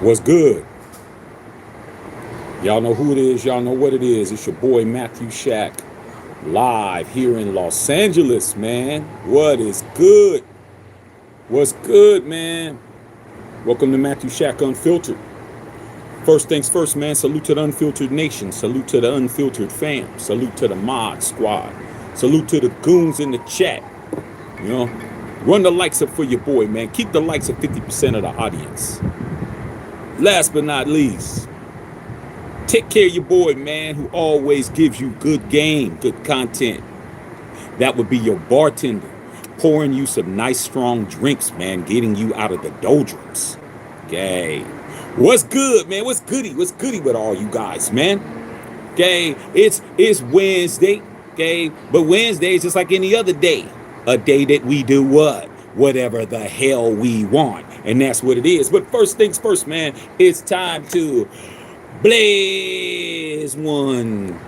What's good? Y'all know who it is. Y'all know what it is. It's your boy Matthew Shack, live here in Los Angeles, man. What is good? What's good, man? Welcome to Matthew Shack Unfiltered. First things first, man. Salute to the unfiltered nation. Salute to the unfiltered fam. Salute to the mod squad. Salute to the goons in the chat. You know, run the likes up for your boy, man. Keep the likes at 50% of the audience. Last but not least, take care of your boy, man, who always gives you good game, good content. That would be your bartender, pouring you some nice, strong drinks, man, getting you out of the doldrums. Okay. What's good, man? What's goody? What's goody with all you guys, man? Okay. It's Wednesday, okay? But Wednesday is just like any other day. A day that we do what? Whatever the hell we want. And that's what it is. But first things first, man, it's time to blaze one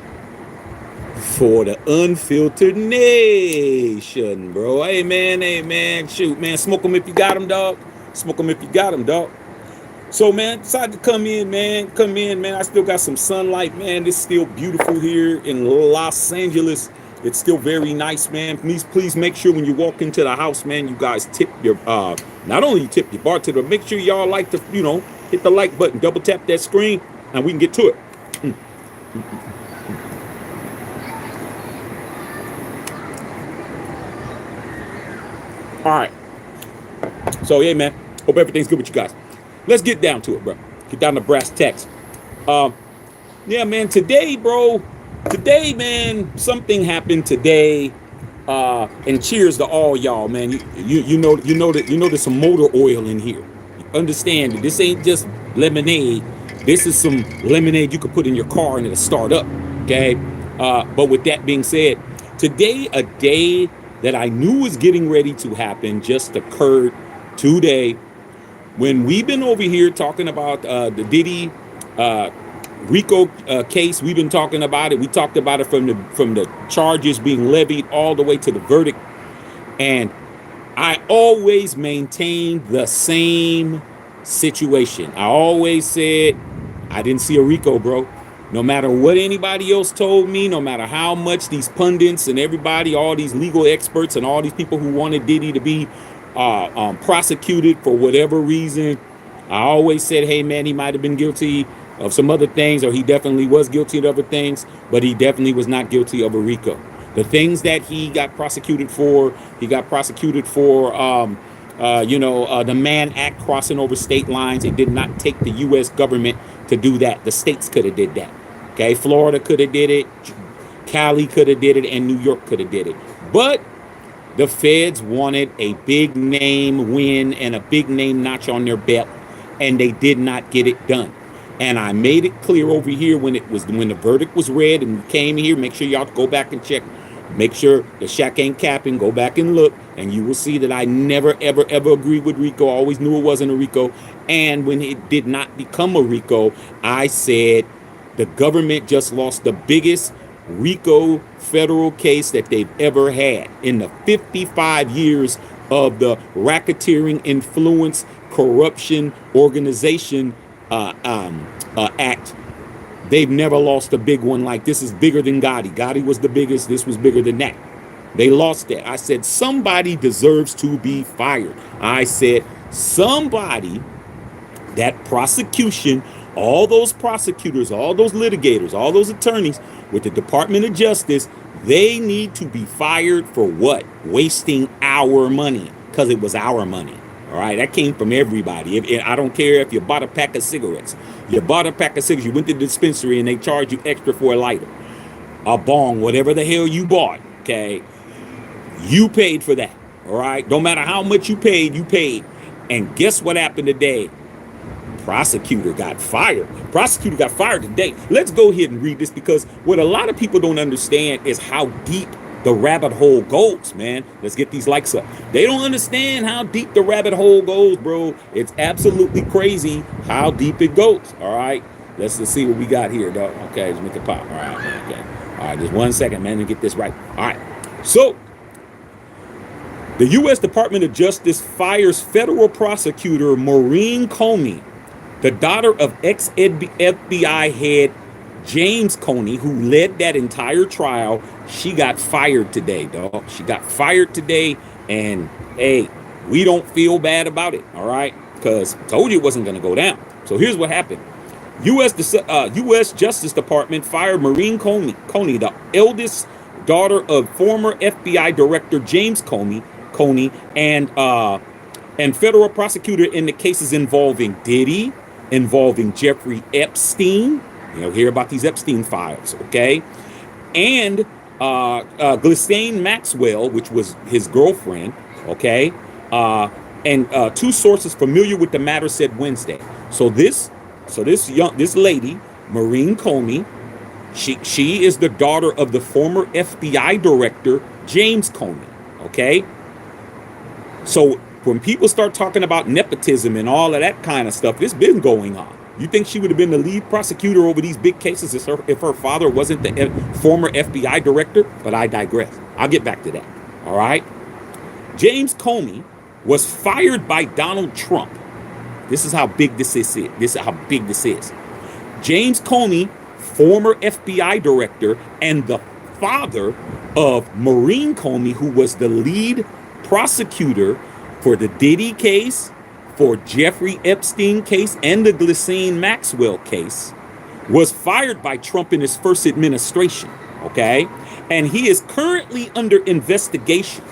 for the unfiltered nation, bro. Hey, man, shoot, man, smoke them if you got them, dog. Smoke them if you got them, dog. So, man, decided to come in, man. I still got some sunlight, man. It's still beautiful here in Los Angeles. It's still very nice, man. Please make sure when you walk into the house, man, you guys tip your, not only you tip your bartender, but make sure y'all like to, you know, hit the like button, double tap that screen, and we can get to it. All right. So, yeah, man, hope everything's good with you guys. Let's get down to it, bro. Get down to brass tacks. Yeah, man, today, man, something happened today. And cheers to all y'all, man. You know there's some motor oil in here. Understand that this ain't just lemonade. This is some lemonade you could put in your car and it'll start up. Okay. But with that being said, today, a day that I knew was getting ready to happen just occurred today. When we've been over here talking about the Diddy RICO case, we've been talking about it. We talked about it from the charges being levied all the way to the verdict. And I always maintained the same situation. I always said, I didn't see a RICO, bro. No matter what anybody else told me, no matter how much these pundits and everybody, all these legal experts and all these people who wanted Diddy to be prosecuted for whatever reason, I always said, hey, man, he might have been guilty of some other things, or he definitely was guilty of other things, but he definitely was not guilty of a RICO. The things that he got prosecuted for, the Mann Act, crossing over state lines. It did not take the U.S. government to do that. The states could have did that. Okay, Florida could have did it, Cali could have did it, and New York could have did it. But the feds wanted a big name win and a big name notch on their belt, and they did not get it done. And I made it clear over here when the verdict was read and we came here. Make sure y'all go back and check. Make sure the Shack ain't capping. Go back and look, and you will see that I never, ever, ever agreed with RICO. I always knew it wasn't a RICO. And when it did not become a RICO, I said the government just lost the biggest RICO federal case that they've ever had in the 55 years of the racketeering, influence, corruption, organization act. They've never lost a big one like this. Is bigger than Gotti. Gotti was the biggest. This was bigger than that. They lost that. I said somebody deserves to be fired. I said somebody, that prosecution, all those prosecutors, all those litigators, all those attorneys with the Department of Justice, they need to be fired for what? Wasting our money, because it was our money. All right, that came from everybody. I don't care if you bought a pack of cigarettes. You bought a pack of cigarettes, you went to the dispensary and they charged you extra for a lighter, a bong, whatever the hell you bought, okay? You paid for that, all right? No matter how much you paid, you paid. And guess what happened today? Prosecutor got fired. Prosecutor got fired today. Let's go ahead and read this, because what a lot of people don't understand is how deep the rabbit hole goes, man. Let's get these likes up. They don't understand how deep the rabbit hole goes, bro. It's absolutely crazy how deep it goes. All right, let's see what we got here, dog. Okay, let's make it pop. All right, man. Okay. All right, just 1 second, man, to get this right. All right, so the U.S. Department of Justice fires federal prosecutor Maurene Comey The daughter of ex-FBI head James Comey, who led that entire trial, she got fired today, dog. She got fired today, and hey, we don't feel bad about it, all right? Because I told you it wasn't going to go down. So here's what happened. U.S. Justice Department fired Maurene Comey, the eldest daughter of former FBI Director James Comey, and federal prosecutor in the cases involving Diddy, involving Jeffrey Epstein. You know, hear about these Epstein files, okay? And Ghislaine Maxwell, which was his girlfriend, okay? And two sources familiar with the matter said Wednesday. So this lady, Maurene Comey, she is the daughter of the former FBI director James Comey, okay? So when people start talking about nepotism and all of that kind of stuff, it's been going on. You think she would have been the lead prosecutor over these big cases if her father wasn't the former FBI director? But I digress. I'll get back to that. All right. James Comey was fired by Donald Trump. This is how big this is. This is how big this is. James Comey, former FBI director, and the father of Maurene Comey, who was the lead prosecutor for the Diddy case, for Jeffrey Epstein case, and the Ghislaine Maxwell case, was fired by Trump in his first administration, okay? And he is currently under investigation,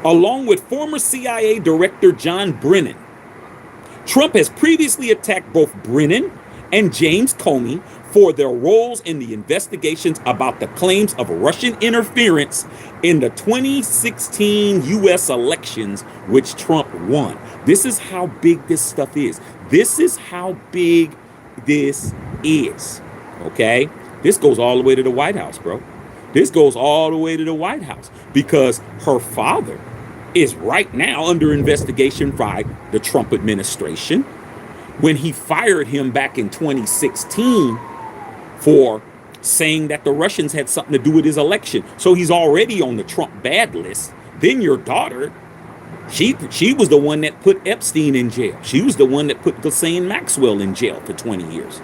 along with former CIA Director John Brennan. Trump has previously attacked both Brennan and James Comey for their roles in the investigations about the claims of Russian interference in the 2016 U.S. elections, which Trump won. This is how big this stuff is. This is how big this is, okay? This goes all the way to the White House, bro. This goes all the way to the White House because her father is right now under investigation by the Trump administration when he fired him back in 2016 for saying that the Russians had something to do with his election. So he's already on the Trump bad list. Then your daughter, she was the one that put Epstein in jail. She was the one that put Ghislaine Maxwell in jail for 20 years.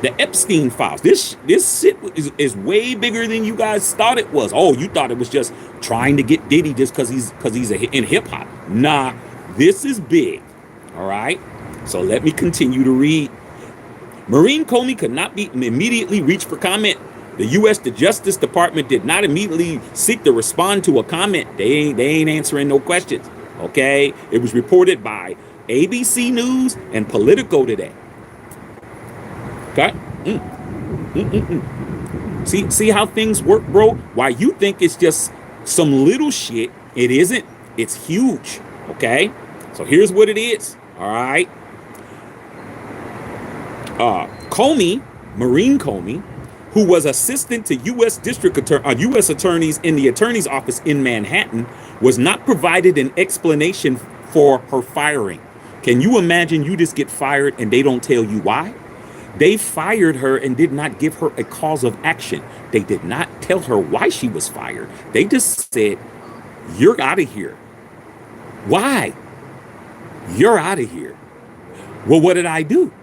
The Epstein files. This shit is way bigger than you guys thought it was. Oh, you thought it was just trying to get Diddy just because he's in hip hop. Nah, this is big. All right. So let me continue to read. Maurene Comey could not be immediately reached for comment. The U.S. Justice Department did not immediately seek to respond to a comment. They ain't answering no questions. Okay. It was reported by ABC News and Politico today. Okay. See how things work, bro? Why you think it's just some little shit? It isn't. It's huge. Okay. So here's what it is. All right. Maurene Comey, who was assistant to U.S. U.S. attorneys in the attorney's office in Manhattan, was not provided an explanation for her firing. Can you imagine you just get fired and they don't tell you why? They fired her and did not give her a cause of action. They did not tell her why she was fired. They just said, you're out of here. Why? You're out of here. Well, what did I do?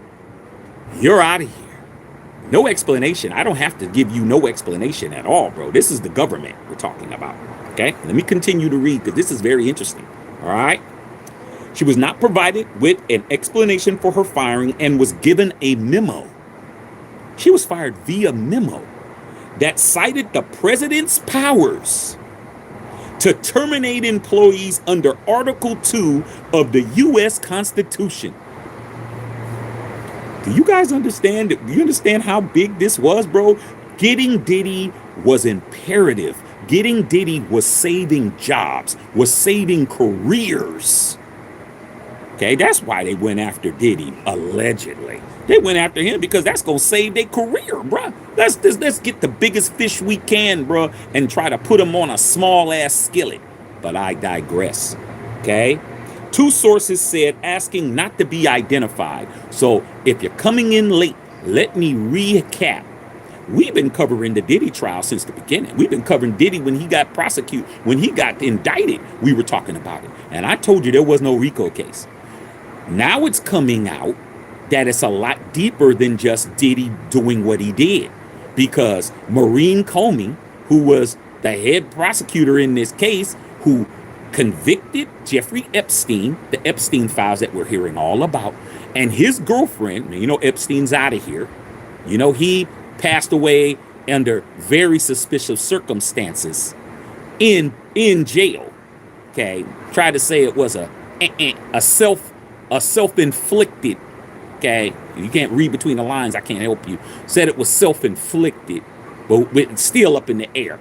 You're out of here. No explanation. I don't have to give you no explanation at all, bro. This is the government we're talking about. Okay? Let me continue to read because this is very interesting. All right? She was not provided with an explanation for her firing and was given a memo. She was fired via memo that cited the president's powers to terminate employees under Article 2 of the U.S. Constitution. Do you guys understand? Do you understand how big this was, bro? Getting Diddy was imperative. Getting Diddy was saving jobs, was saving careers. Okay, that's why they went after Diddy, allegedly. They went after him because that's going to save their career, bro. Let's get the biggest fish we can, bro, and try to put them on a small-ass skillet. But I digress, okay? Two sources said asking not to be identified. So if you're coming in late, let me recap. We've been covering the Diddy trial since the beginning. We've been covering Diddy when he got prosecuted, when he got indicted. We were talking about it. And I told you there was no RICO case. Now it's coming out that it's a lot deeper than just Diddy doing what he did. Because Maurene Comey, who was the head prosecutor in this case, who convicted Jeffrey Epstein, the Epstein files that we're hearing all about, and his girlfriend, you know, Epstein's out of here. You know, he passed away under very suspicious circumstances in jail. Okay, tried to say it was a self-inflicted. Okay, you can't read between the lines. I can't help you. Said it was self-inflicted, but it's still up in the air.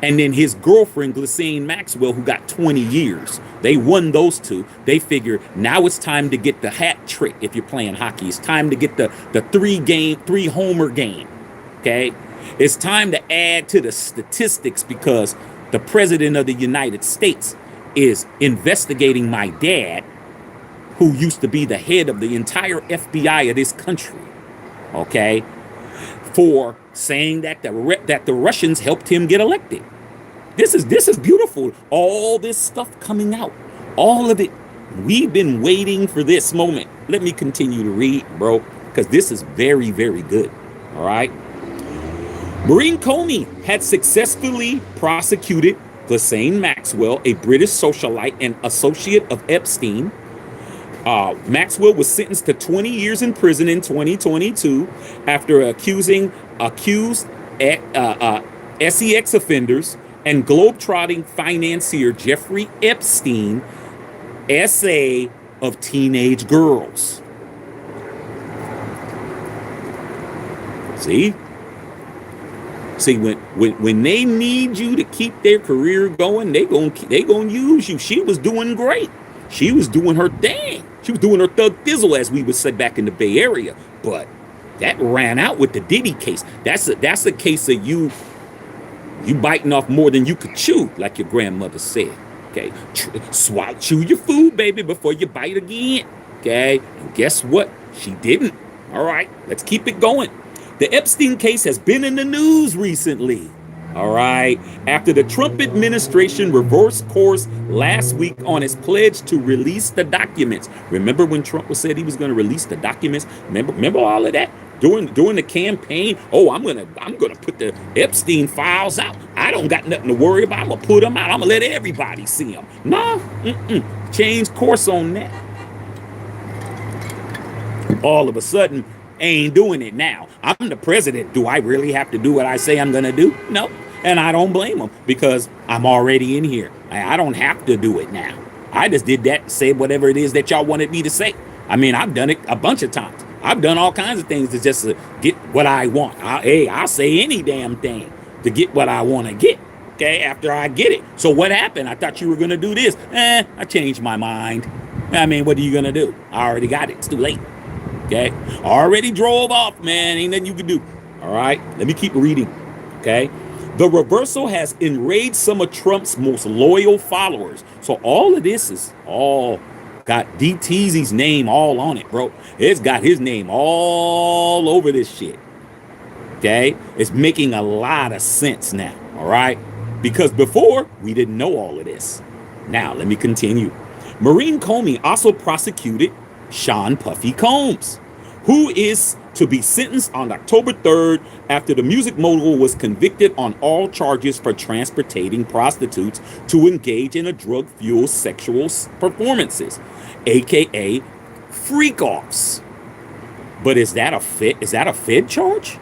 And then his girlfriend, Ghislaine Maxwell, who got 20 years. They won those two. They figure now it's time to get the hat trick if you're playing hockey. It's time to get the three homer game. Okay? It's time to add to the statistics because the president of the United States is investigating my dad, who used to be the head of the entire FBI of this country. Okay? For saying that the Russians helped him get elected. This is beautiful. All this stuff coming out. All of it. We've been waiting for this moment. Let me continue to read, bro, because this is very, very good. All right. Maurene Comey had successfully prosecuted Ghislaine Maxwell, a British socialite and associate of Epstein. Maxwell was sentenced to 20 years in prison in 2022 after accused sex offenders and globetrotting financier Jeffrey Epstein, SA, of teenage girls. See, when they need you to keep their career going, they gonna use you. She was doing great. She was doing her thing. She was doing her thug thizzle, as we would say back in the Bay Area. But that ran out with the Diddy case. That's a case of you biting off more than you could chew, like your grandmother said. Okay, chew your food, baby, before you bite again. Okay, and guess what? She didn't. All right, let's keep it going. The Epstein case has been in the news recently. All right, after the Trump administration reversed course last week on its pledge to release the documents. Remember when Trump said he was going to release the documents? Remember all of that during the campaign? Oh, I'm gonna put the Epstein files out. I don't got nothing to worry about. I'm gonna put them out. I'm gonna let everybody see them. No, change course on that. All of a sudden, ain't doing it now. I'm the president. Do I really have to do what I say I'm gonna do? No. And I don't blame them because I'm already in here. I don't have to do it now. I just did that, say whatever it is that y'all wanted me to say. I mean, I've done it a bunch of times. I've done all kinds of things to just get what I want. I'll say any damn thing to get what I want to get. Okay, after I get it. So what happened? I thought you were going to do this. I changed my mind. I mean, what are you going to do? I already got it. It's too late. Okay, already drove off, man. Ain't nothing you can do. All right, let me keep reading. Okay. The reversal has enraged some of Trump's most loyal followers. So all of this is all got DTZ's name all on it, bro. It's got his name all over this shit. Okay? It's making a lot of sense now, all right? Because before, we didn't know all of this. Now, let me continue. Maurene Comey also prosecuted Sean Puffy Combs, who is to be sentenced on October 3rd after the music mogul was convicted on all charges for transporting prostitutes to engage in a drug-fueled sexual performances, aka freak-offs. But is that a Fed charge?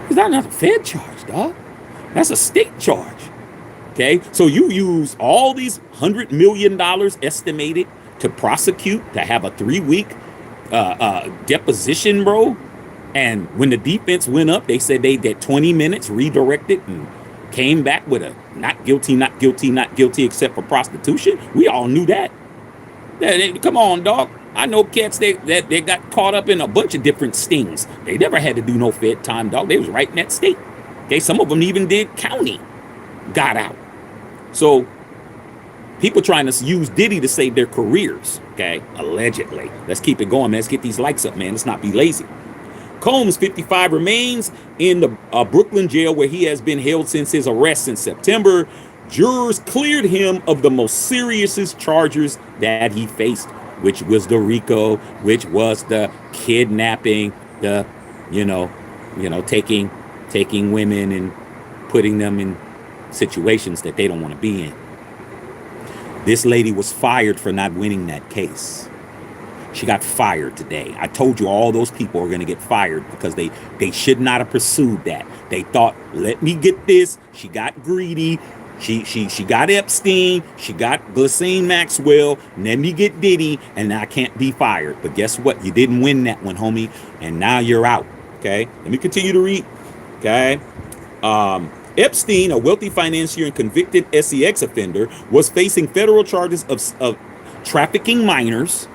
Is that not a Fed charge, dog? That's a state charge. Okay, so you use all these $100 million estimated to prosecute, to have a 3-week deposition, bro. And when the defense went up, they said they did 20 minutes, redirected, and came back with a not guilty, not guilty, not guilty, except for prostitution. We all knew that. Come on, dog. I know cats that they got caught up in a bunch of different stings. They never had to do no Fed time, dog. They was right in that state. Okay, some of them even did county, got out. So people trying to use Diddy to save their careers, okay? Allegedly. Let's keep it going, man. Let's get these likes up, man. Let's not be lazy. Combs, 55, remains in the Brooklyn jail where he has been held since his arrest in September. Jurors cleared him of the most serious charges that he faced. which was the RICO, which was the kidnapping, the, taking women and putting them in situations that they don't want to be in. This lady was fired for not winning that case. She got fired today. I told you all those people are going to get fired because they should not have pursued that. They thought, let me get this. She got greedy. She got Epstein. She got Ghislaine Maxwell. Let me get Diddy, and I can't be fired. But guess what? You didn't win that one, homie, and now you're out. Okay? Let me continue to read. Okay? Epstein, a wealthy financier and convicted sex offender, was facing federal charges of trafficking minors.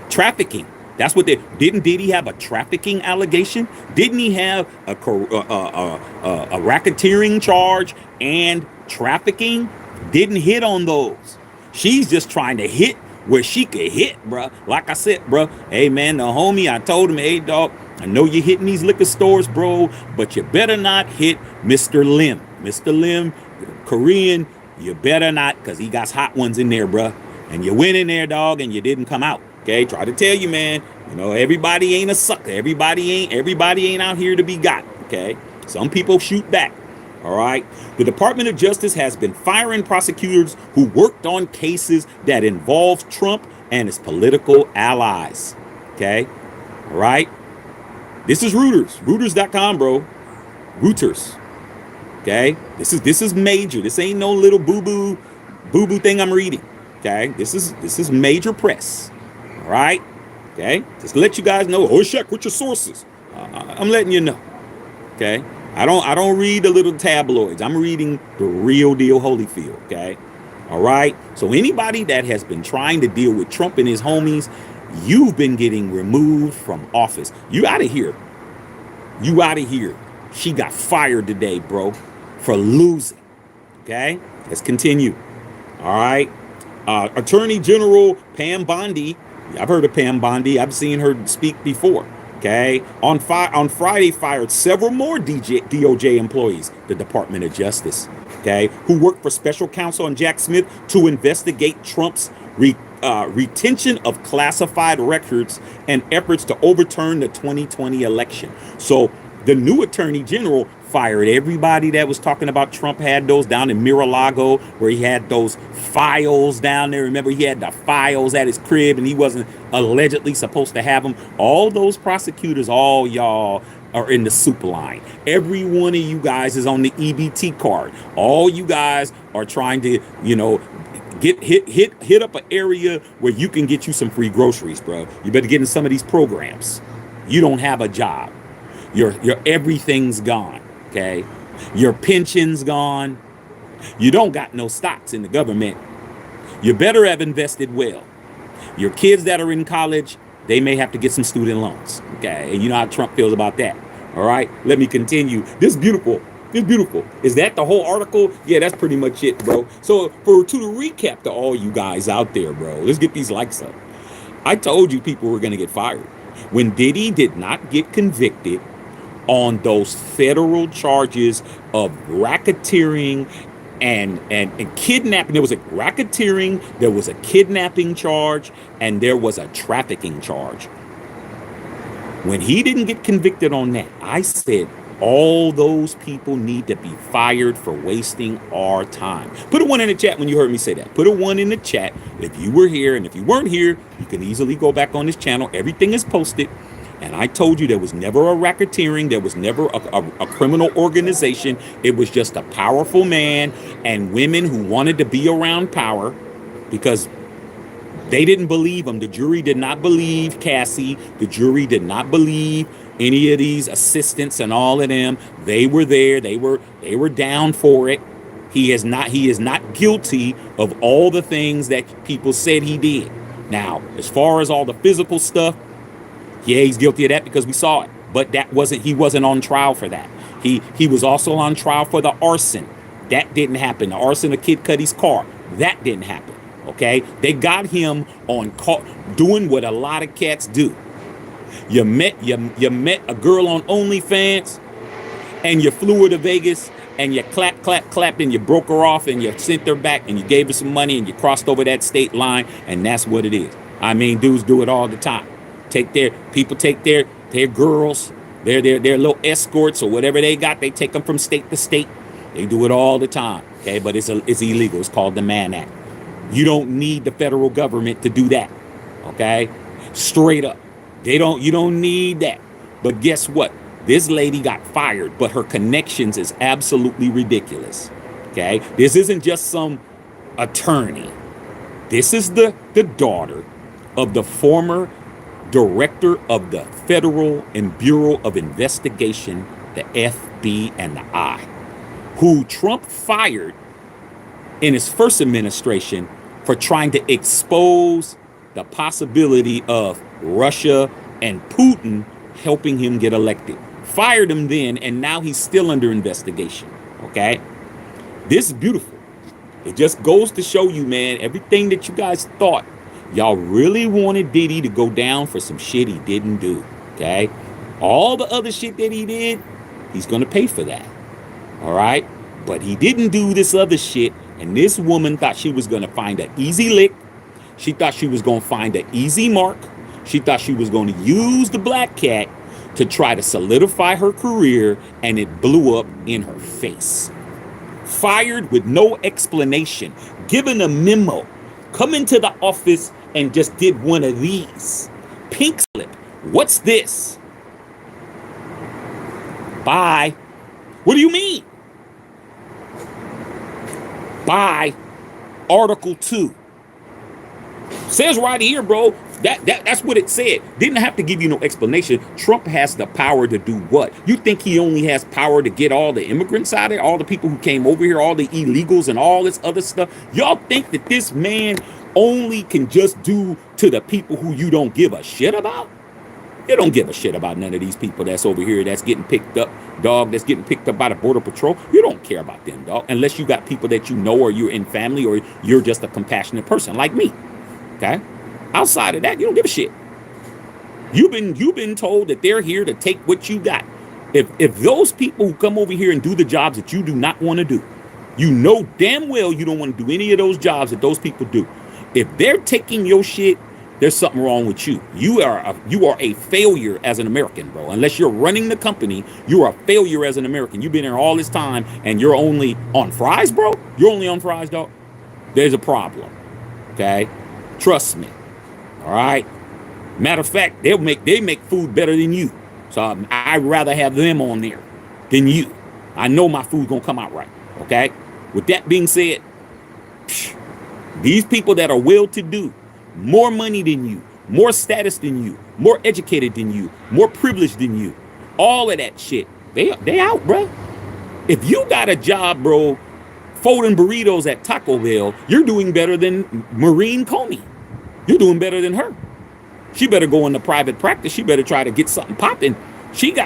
Trafficking. That's what they didn't. Did he have a trafficking allegation? Didn't he have a racketeering charge and trafficking? Didn't hit on those. She's just trying to hit where she could hit, bruh. Like I said, bruh. Hey, man, the homie, I told him, hey, dog, I know you're hitting these liquor stores, bro, but you better not hit Mr. Lim. Mr. Lim, Korean, you better not, because he got hot ones in there, bruh. And you went in there, dog, and you didn't come out. Okay, try to tell you, man, everybody ain't a sucker. Everybody ain't out here to be got. Okay, some people shoot back. All right. The Department of Justice has been firing prosecutors who worked on cases that involve Trump and his political allies. Okay. All right. This is Reuters. Reuters.com, bro. Reuters. Okay. This is major. This ain't no little boo-boo thing I'm reading. Okay. This is major press. All right. Okay. Just to let you guys know. Oh, check with your sources. I'm letting you know. Okay. I don't read the little tabloids. I'm reading the real deal Holyfield. Okay. All right. So anybody that has been trying to deal with Trump and his homies, you've been getting removed from office. You out of here. You out of here. She got fired today, bro, for losing. Okay. Let's continue. All right. Attorney General Pam Bondi. I've heard of Pam Bondi. I've seen her speak before. Okay. On Friday, fired several more DOJ employees, the Department of Justice, okay, who worked for special counsel and Jack Smith to investigate Trump's retention of classified records and efforts to overturn the 2020 election. So the new attorney general fired everybody that was talking about Trump had those down in Mar-a-Lago, where he had those files down there. Remember, he had the files at his crib and he wasn't allegedly supposed to have them. All those prosecutors, all y'all are in the soup line. Every one of you guys is on the EBT card. All you guys are trying to, get hit up an area where you can get you some free groceries, bro. You better get in some of these programs. You don't have a job. Your everything's gone. Okay, your pension's gone. You don't got no stocks in the government. You better have invested well. Your kids that are in college, they may have to get some student loans. Okay, and you know how Trump feels about that. All right, let me continue. This is beautiful. It's beautiful. Is that the whole article? Yeah, that's pretty much it, bro. So to recap to all you guys out there, bro, let's get these likes up. I told you people were going to get fired. When Diddy did not get convicted on those federal charges of racketeering and kidnapping. There was a racketeering, there was a kidnapping charge, and there was a trafficking charge. When he didn't get convicted on that, I said all those people need to be fired for wasting our time. Put a 1 in the chat when you heard me say that. Put a 1 in the chat if you were here, and if you weren't here, you can easily go back on this channel. Everything is posted. And I told you there was never a racketeering. There was never a criminal organization. It was just a powerful man and women who wanted to be around power because they didn't believe him. The jury did not believe Cassie. The jury did not believe any of these assistants and all of them. They were there. They were down for it. He is not guilty of all the things that people said he did. Now, as far as all the physical stuff, yeah, he's guilty of that because we saw it. But he wasn't on trial for that. He was also on trial for the arson. That didn't happen. The arson of Kid Cudi's car. That didn't happen. Okay? They got him on doing what a lot of cats do. You met a girl on OnlyFans and you flew her to Vegas and you clapped and you broke her off and you sent her back and you gave her some money and you crossed over that state line, and that's what it is. I mean, dudes do it all the time. Take their girls, their little escorts or whatever they got. They take them from state to state. They do it all the time. Okay, but it's illegal. It's called the Mann Act. You don't need the federal government to do that. Okay, straight up. You don't need that. But guess what? This lady got fired, but her connections is absolutely ridiculous. Okay, this isn't just some attorney. This is the daughter of the former director of the Federal and Bureau of Investigation, the FBI and the I, who Trump fired in his first administration for trying to expose the possibility of Russia and Putin helping him get elected. Fired him then, and now he's still under investigation. Okay? This is beautiful. It just goes to show you, man, everything that you guys thought, y'all really wanted Diddy to go down for some shit he didn't do. Okay? All the other shit that he did, he's going to pay for that. All right? But he didn't do this other shit, and this woman thought she was going to find an easy lick. She thought she was going to find an easy mark. She thought she was going to use the black cat to try to solidify her career, and it blew up in her face. Fired with no explanation, given a memo, come into the office and just did one of these. Pink slip. What's this? Bye. What do you mean? Bye. Article 2. Says right here, bro. That's what it said. Didn't have to give you no explanation. Trump has the power to do what? You think he only has power to get all the immigrants out of there, all the people who came over here, all the illegals and all this other stuff? Y'all think that this man only can just do to the people who you don't give a shit about? You don't give a shit about none of these people that's over here that's getting picked up, dog, that's getting picked up by the Border Patrol. You don't care about them, dog, unless you got people that you know, or you're in family, or you're just a compassionate person like me. Okay? Outside of that, you don't give a shit. You've been told that they're here to take what you got. If those people who come over here and do the jobs that you do not want to do, you know damn well you don't want to do any of those jobs that those people do. If they're taking your shit, there's something wrong with you. You are a failure as an American, bro. Unless you're running the company, you are a failure as an American. You've been here all this time and you're only on fries, bro. You're only on fries, dog. There's a problem. Okay? Trust me. All right. Matter of fact, they make food better than you. So I'd rather have them on there than you. I know my food's gonna come out right. Okay. With that being said, these people that are well-to-do, more money than you, more status than you, more educated than you, more privileged than you, all of that shit, they out, bro. If you got a job, bro, folding burritos at Taco Bell, you're doing better than Maurene Comey. You're doing better than her. She better go into private practice. She better try to get something popping.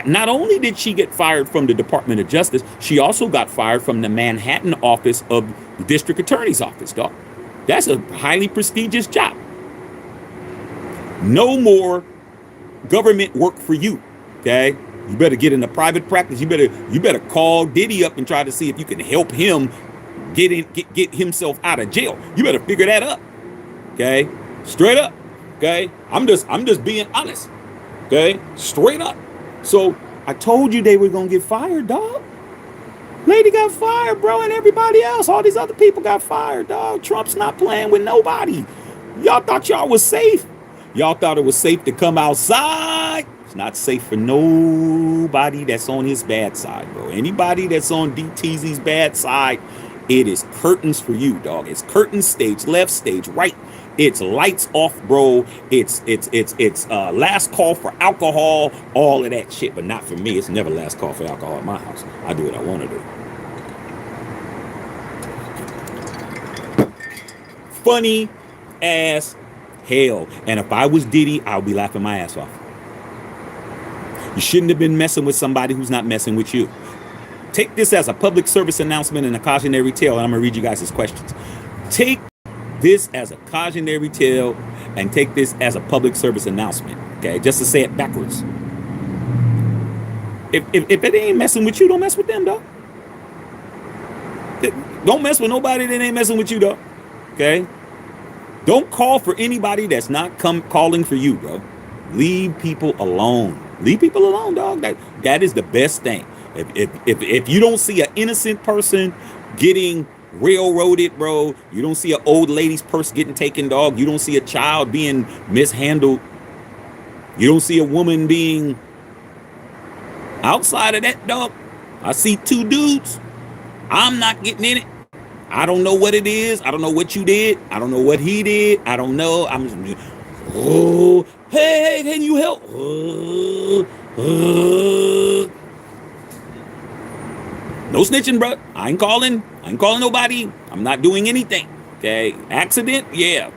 Not only did she get fired from the Department of Justice, she also got fired from the Manhattan office of the District Attorney's office, dog. That's a highly prestigious job. No more government work for you, okay? You better get into private practice. You better call Diddy up and try to see if you can help him get himself out of jail. You better figure that up, okay? Straight up, okay? I'm just being honest, okay? Straight up. So I told you they were gonna get fired, dog. Lady got fired, bro, and everybody else, all these other people got fired, dog. Trump's not playing with nobody. Y'all thought y'all was safe. Y'all thought it was safe to come outside. It's not safe for nobody that's on his bad side, bro. Anybody that's on DTZ's bad side, it is curtains for you, dog. It's curtains, stage left, stage right. It's lights off, bro. It's last call for alcohol, all of that shit, but not for me. It's never last call for alcohol at my house. I do what I want to do. Funny as hell. And if I was Diddy, I would be laughing my ass off. You shouldn't have been messing with somebody who's not messing with you. Take this as a public service announcement and a cautionary tale, and I'm going to read you guys' questions. Take this as a cautionary tale and take this as a public service announcement, okay? Just to say it backwards. If it ain't messing with you, don't mess with them, dog. Don't mess with nobody that ain't messing with you, dog, okay? Don't call for anybody that's not calling for you, bro. Leave people alone. Leave people alone, dog. That is the best thing. If you don't see an innocent person getting railroaded, bro, you don't see an old lady's purse getting taken, dog. You don't see a child being mishandled. You don't see a woman being outside of that, dog. I see two dudes. I'm not getting in it. I don't know what it is. I don't know what you did. I don't know what he did. I don't know. I'm just, oh, hey, can you help? No snitching, bro. I ain't calling nobody. I'm not doing anything. Okay. Accident? Yeah.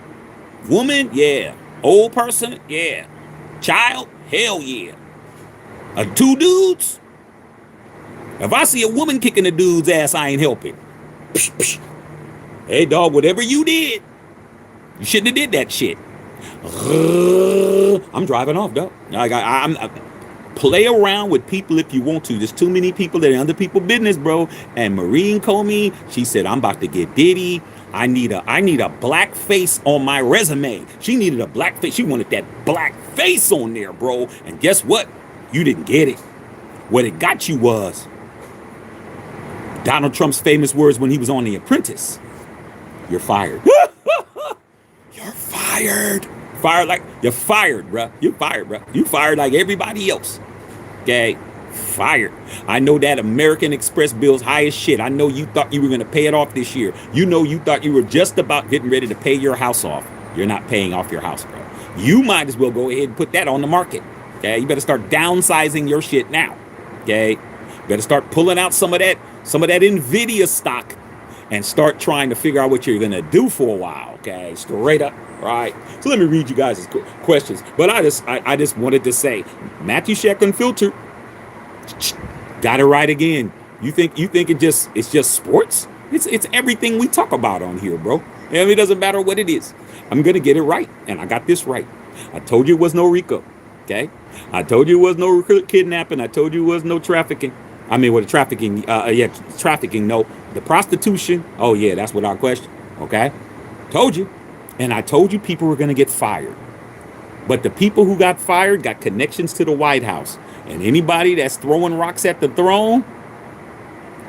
Woman? Yeah. Old person? Yeah. Child? Hell yeah. Two dudes? If I see a woman kicking a dude's ass, I ain't helping. Psh, psh. Hey, dog, whatever you did, you shouldn't have did that shit. I'm driving off, dog. I'm play around with people if you want to. There's too many people that are under people's business, bro. And Maurene Comey, she said, I'm about to get Diddy. I need a black face on my resume. She needed a black face. She wanted that black face on there, bro. And guess what? You didn't get it. What it got you was Donald Trump's famous words when he was on The Apprentice. You're fired. You're fired. You're fired, bro. You're fired, bro. You fired like everybody else. Okay? Fired. I know that American Express bill's high as shit. I know you thought you were going to pay it off this year. You know you thought you were just about getting ready to pay your house off. You're not paying off your house, bro. You might as well go ahead and put that on the market. Okay? You better start downsizing your shit now. Okay? You better start pulling out some of that Nvidia stock and start trying to figure out what you're going to do for a while. Okay? Straight up. Right. So let me read you guys' questions. But I just wanted to say, Matthew Sheck Unfiltered got it right again. You think it's just sports? It's everything we talk about on here, bro. And it doesn't matter what it is. I'm gonna get it right, and I got this right. I told you it was no RICO. Okay. I told you it was no kidnapping. I told you it was no trafficking. I mean, what trafficking? Trafficking. No, the prostitution. Oh yeah, that's without question. Okay. Told you. And I told you people were going to get fired. But the people who got fired got connections to the White House. And anybody that's throwing rocks at the throne,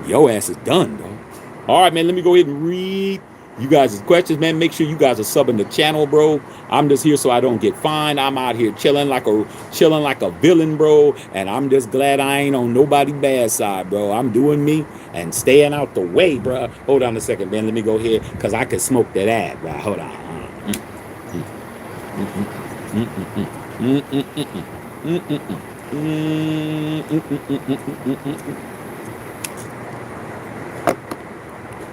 your ass is done, though. All right, man, let me go ahead and read you guys' questions, man. Make sure you guys are subbing the channel, bro. I'm just here so I don't get fined. I'm out here chilling like a villain, bro. And I'm just glad I ain't on nobody's bad side, bro. I'm doing me and staying out the way, bro. Hold on a second, man. Let me go here because I could smoke that ad, bro. Hold on.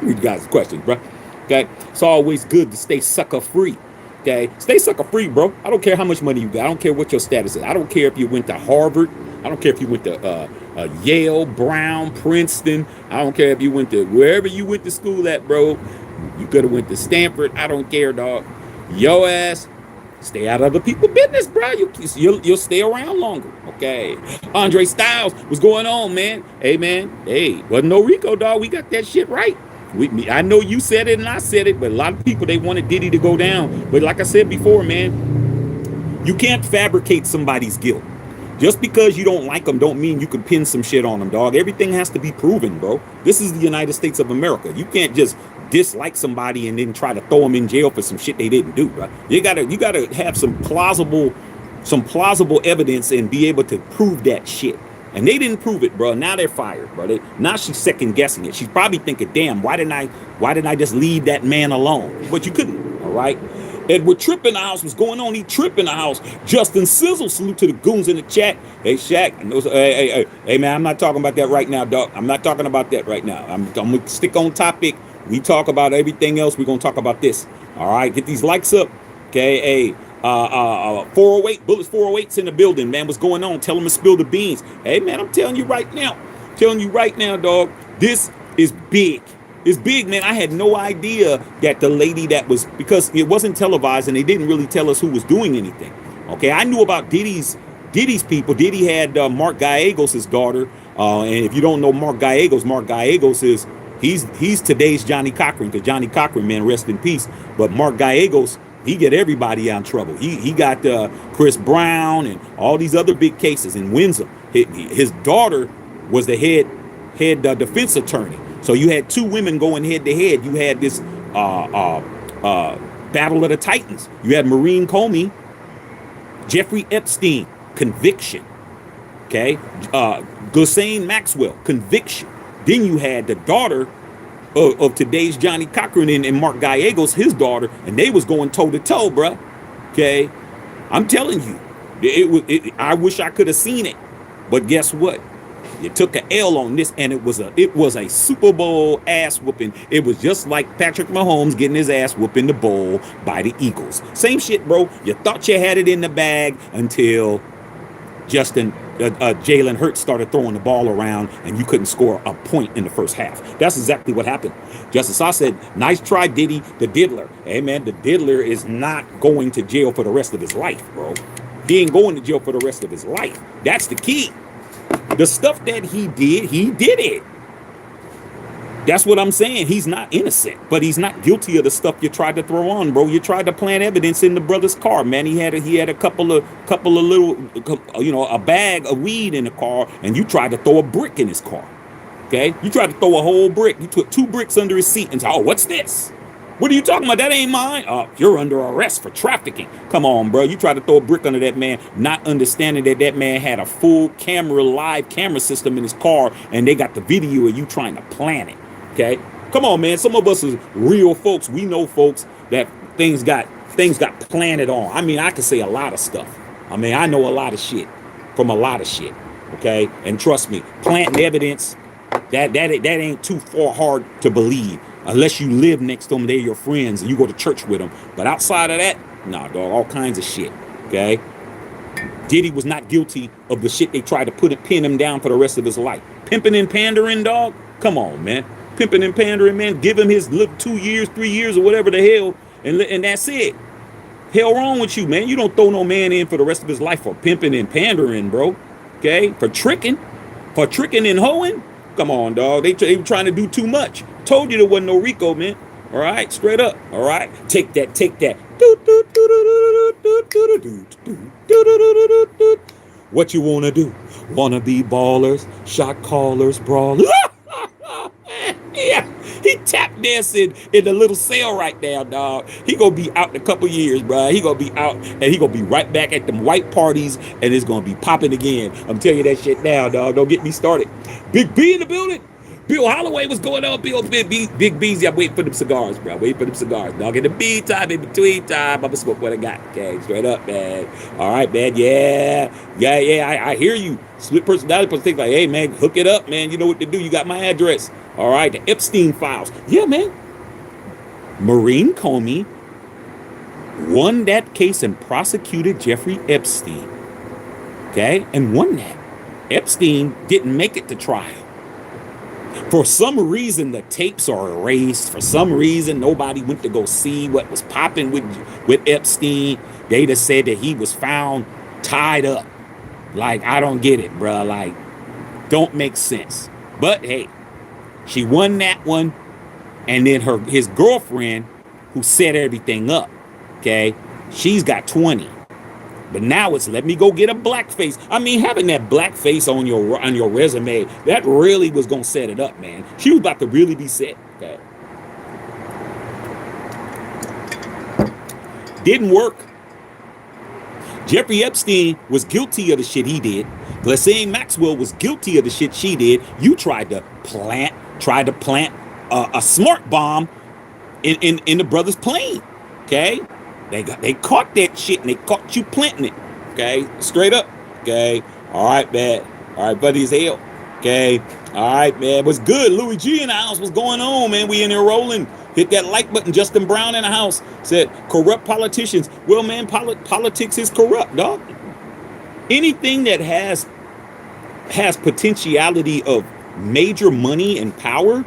You guys' questions, bro. Okay, it's always good to stay sucker free. Okay, stay sucker free, bro. I don't care how much money you got. I don't care what your status is. I don't care if you went to Harvard. I don't care if you went to Yale, Brown, Princeton. I don't care if you went to wherever you went to school at, bro. You could have went to Stanford. I don't care, dog. Yo ass, stay out of other people's business, bro. You'll stay around longer. Okay. Andre Styles, what's going on, man? Hey, man. Hey, wasn't no RICO, dog. We got that shit right. I know you said it and I said it, but a lot of people, they wanted Diddy to go down. But like I said before, man, you can't fabricate somebody's guilt. Just because you don't like them don't mean you can pin some shit on them, dog. Everything has to be proven, bro. This is the United States of America. You can't just dislike somebody and then try to throw them in jail for some shit they didn't do, bro. You gotta have some plausible evidence and be able to prove that shit. And they didn't prove it, bro. Now they're fired, bro. Now she's second guessing it. She's probably thinking, damn, why didn't I just leave that man alone? But you couldn't, all right? Edward Tripp in the house. What's going on? He Tripp in the house. Justin Sizzle, salute to the goons in the chat. Hey, Shaq. Hey, man, I'm not talking about that right now, dog. I'm not talking about that right now. I'm going to stick on topic. We talk about everything else. We're going to talk about this. All right? Get these likes up. Okay? Hey, 408, Bullets 408's in the building, man. What's going on? Tell them to spill the beans. Hey, man, I'm telling you right now. Dog. This is big. It's big, man. I had no idea that the lady that was, because it wasn't televised and they didn't really tell us who was doing anything. Okay, I knew about Diddy's people. Diddy had Mark Gallegos' daughter. And if you don't know Mark Gallegos he's today's Johnny Cochran, because Johnny Cochran, man, rest in peace. But Mark Gallegos He get everybody out in trouble. He got Chris Brown and all these other big cases and wins them. His daughter was the head defense attorney. So you had two women going head to head. You had this battle of the Titans. You had Maurene Comey, Jeffrey Epstein, conviction. Okay, Ghislaine Maxwell, conviction. Then you had the daughter of today's Johnny Cochran and Mark Gallegos, his daughter, and they was going toe to toe, bruh. Okay, I'm telling you, I wish I could have seen it, but guess what? You took an L on this, and it was a Super Bowl ass whooping. It was just like Patrick Mahomes getting his ass whooped in the bowl by the Eagles. Same shit, bro. You thought you had it in the bag until Jalen Hurts started throwing the ball around and you couldn't score a point in the first half. That's exactly what happened. Justice I said, nice try, Diddy, the diddler. Hey, man, the diddler is not going to jail for the rest of his life, bro. He ain't going to jail for the rest of his life. That's the key. The stuff that he did it. That's what I'm saying. He's not innocent, but he's not guilty of the stuff you tried to throw on, bro. You tried to plant evidence in the brother's car, man. He had a couple of little, a bag of weed in the car, and you tried to throw a brick in his car. Okay, you tried to throw a whole brick. You took 2 bricks under his seat and said, "Oh, what's this? What are you talking about? That ain't mine." You're under arrest for trafficking. Come on, bro. You tried to throw a brick under that man, not understanding that man had a full live camera system in his car, and they got the video of you trying to plant it. Okay, come on, man. Some of us is real folks. We know folks that things got planted on. I mean, I could say a lot of stuff. I mean, I know a lot of shit from a lot of shit. Okay, and trust me, planting evidence that ain't too far hard to believe unless you live next to them. They're your friends and you go to church with them. But outside of that, nah, dog, all kinds of shit. Okay, Diddy was not guilty of the shit they tried to pin him down for the rest of his life. Pimping and pandering, dog. Come on, man. Pimping and pandering, man. Give him his little 2 years, 3 years, or whatever the hell, and that's it. Hell wrong with you, man. You don't throw no man in for the rest of his life for pimping and pandering, bro. Okay, for tricking and hoeing. Come on, dog. They trying to do too much. Told you there wasn't no RICO, man. All right, straight up. All right, take that. What you wanna do? Wanna be ballers, shot callers, brawlers. Yeah, he tap dancing in the little cell right now, dog. He gonna be out in a couple years, bro. He gonna be out and he gonna be right back at them white parties and it's gonna be popping again. I'm telling you that shit now, dog. Don't get me started. Big B in the building. Bill Holloway, what's going on? Big B's. I'm waiting for them cigars, bro. Waiting for them cigars, dog. In the meantime, in between time, I'ma smoke what I got. Okay, straight up, man. All right, man. Yeah. I hear you. Split personality, think like, hey, man, hook it up, man. You know what to do. You got my address. All right, the Epstein files. Yeah, man. Maurene Comey won that case and prosecuted Jeffrey Epstein. Okay, and won that. Epstein didn't make it to trial. For some reason, the tapes are erased. For some reason, nobody went to go see what was popping with Epstein. They just said that he was found tied up. Like, I don't get it, bro. Like, don't make sense. But hey, she won that one. And then his girlfriend, who set everything up, okay, she's got 20. But now it's let me go get a blackface. I mean, having that blackface on your resume, that really was gonna set it up, man. She was about to really be set. Okay. Didn't work. Jeffrey Epstein was guilty of the shit he did. Ghislaine Maxwell was guilty of the shit she did. You tried to plant a smart bomb in the brother's plane. Okay. They caught that shit and they caught you planting it. Okay, straight up. Okay, all right, man. All right, buddy, as hell. Okay, all right, man. What's good? Louis G in the house. What's going on, man? We in there rolling. Hit that like button. Justin Brown in the house said corrupt politicians. Well, man, politics is corrupt, dog. Anything that has potentiality of major money and power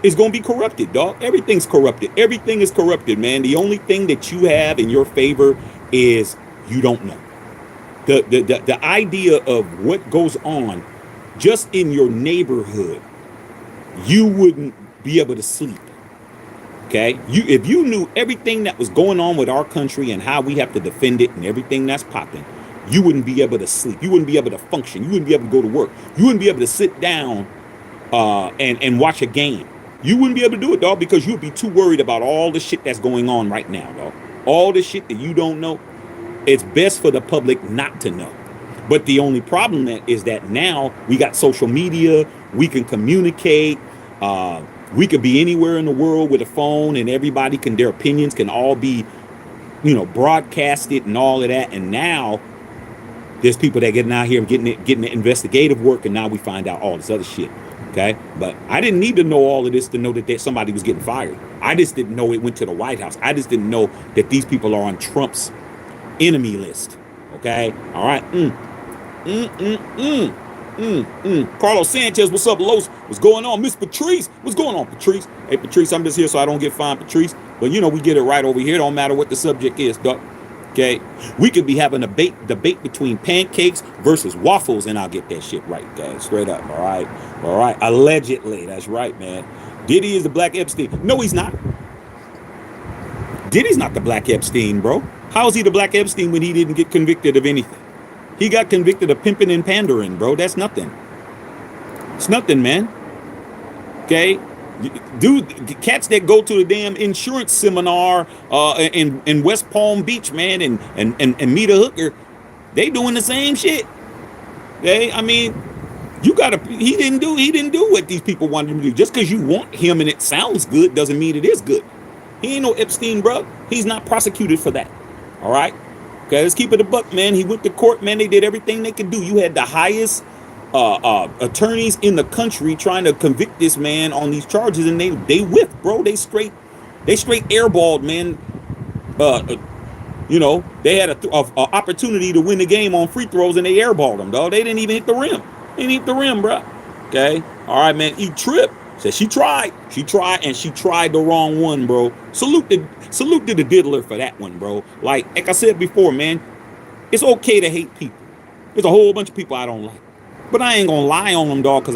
is going to be corrupted, dog. Everything's corrupted. Everything is corrupted, man. The only thing that you have in your favor is you don't know. The idea of what goes on just in your neighborhood, you wouldn't be able to sleep. Okay, if you knew everything that was going on with our country and how we have to defend it and everything that's popping, you wouldn't be able to sleep. You wouldn't be able to function. You wouldn't be able to go to work. You wouldn't be able to sit down and watch a game. You wouldn't be able to do it, dog, because you'd be too worried about all the shit that's going on right now, dog. All the shit that you don't know. It's best for the public not to know. But the only problem is that now we got social media. We can communicate. We could be anywhere in the world with a phone, and everybody can, their opinions can all be, broadcasted and all of that. And now there's people that getting out here and getting the investigative work, and now we find out all this other shit. Okay, but I didn't need to know all of this to know that somebody was getting fired. I just didn't know it went to the White House. I just didn't know that these people are on Trump's enemy list. Okay, all right. Carlos Sanchez, what's up, Los? What's going on? Miss Patrice, what's going on, Patrice? Hey, Patrice, I'm just here so I don't get fined, Patrice. But we get it right over here. Don't matter what the subject is, dog. Okay, we could be having a debate between pancakes versus waffles, and I'll get that shit right, guys. Straight up, all right. Allegedly, that's right, man. Diddy is the Black Epstein. No, he's not. Diddy's not the Black Epstein, bro. How is he the Black Epstein when he didn't get convicted of anything? He got convicted of pimping and pandering, bro. That's nothing. It's nothing, man. Okay? Dude, cats that go to the damn insurance seminar in West Palm Beach, man, and meet a hooker, they doing the same shit. Okay? I mean, he didn't do what these people wanted him to do. Just because you want him and it sounds good doesn't mean it is good. He ain't no Epstein, bro. He's not prosecuted for that. All right? Okay, let's keep it a buck, man. He went to court, man. They did everything they could do. You had the highest attorneys in the country trying to convict this man on these charges, and they whiffed, bro. They straight airballed, man. They had a opportunity to win the game on free throws, and they airballed them, dog. They didn't even hit the rim. They didn't hit the rim, bro. Okay, all right, man. E-Trip said she tried, and she tried the wrong one, bro. Salute to the diddler for that one, bro. Like I said before, man, it's okay to hate people. There's a whole bunch of people I don't like, but I ain't gonna lie on them, dog, because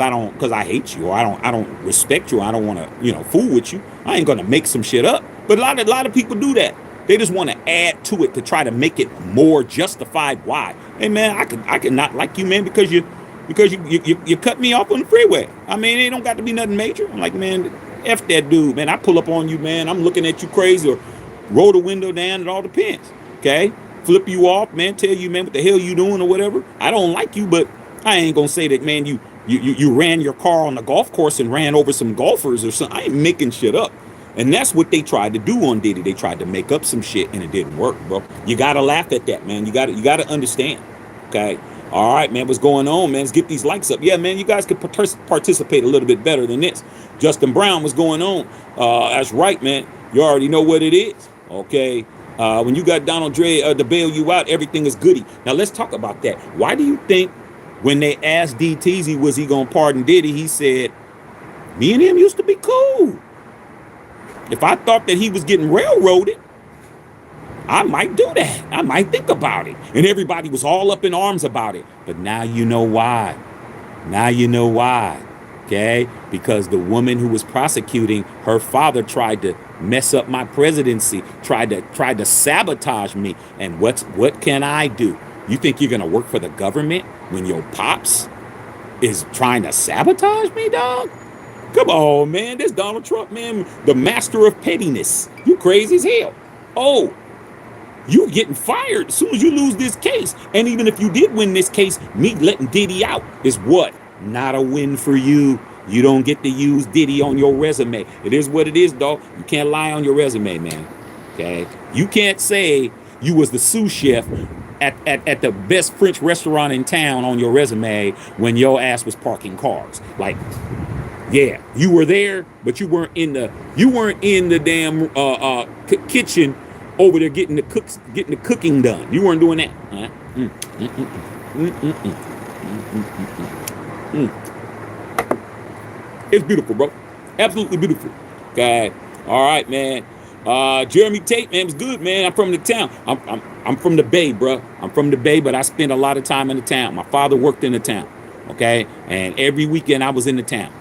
I hate you, or I don't respect you. I don't want to, fool with you. I ain't gonna make some shit up. But a lot of people do that. They just want to add to it to try to make it more justified. Why? Hey, man, I could not like you, man, because you cut me off on the freeway. I mean, it don't got to be nothing major. I'm like, man, F that dude, man. I pull up on you, man. I'm looking at you crazy, or roll the window down. It all depends. Okay? Flip you off, man. Tell you, man, what the hell you doing or whatever. I don't like you, but I ain't gonna say that, man, you ran your car on the golf course and ran over some golfers or something. I ain't making shit up. And that's what they tried to do on Diddy. They tried to make up some shit, and it didn't work, bro. You gotta laugh at that, man. You gotta understand. Okay? All right, man, what's going on, man? Let's get these likes up. Yeah, man, you guys could participate a little bit better than this. Justin Brown, what's going on? That's right, man. You already know what it is, okay? When you got Donald Dre to bail you out, everything is goody. Now, let's talk about that. Why do you think when they asked DTZ, was he going to pardon Diddy, he said, me and him used to be cool. If I thought that he was getting railroaded, I might do that. I might think about it. And everybody was all up in arms about it. But now you know why. Now you know why. Okay? Because the woman who was prosecuting, her father tried to mess up my presidency, tried to sabotage me. And what can I do? You think you're gonna work for the government when your pops is trying to sabotage me, dog? Come on, man. This Donald Trump, man, the master of pettiness. You crazy as hell. Oh, you getting fired as soon as you lose this case. And even if you did win this case, me letting Diddy out is what? Not a win for you. You don't get to use Diddy on your resume. It is what it is, dog. You can't lie on your resume, man. Okay? You can't say you was the sous chef at the best French restaurant in town on your resume when your ass was parking cars. Like, yeah, you were there, but you weren't in the damn kitchen over there getting the cooking done. You weren't doing that. It's beautiful, bro. Absolutely beautiful. Okay. All right, man. Jeremy Tate, man, was good, man. I'm from the town. I'm from the Bay, bro. I'm from the Bay, but I spent a lot of time in the town. My father worked in the town. Okay, and every weekend I was in the town.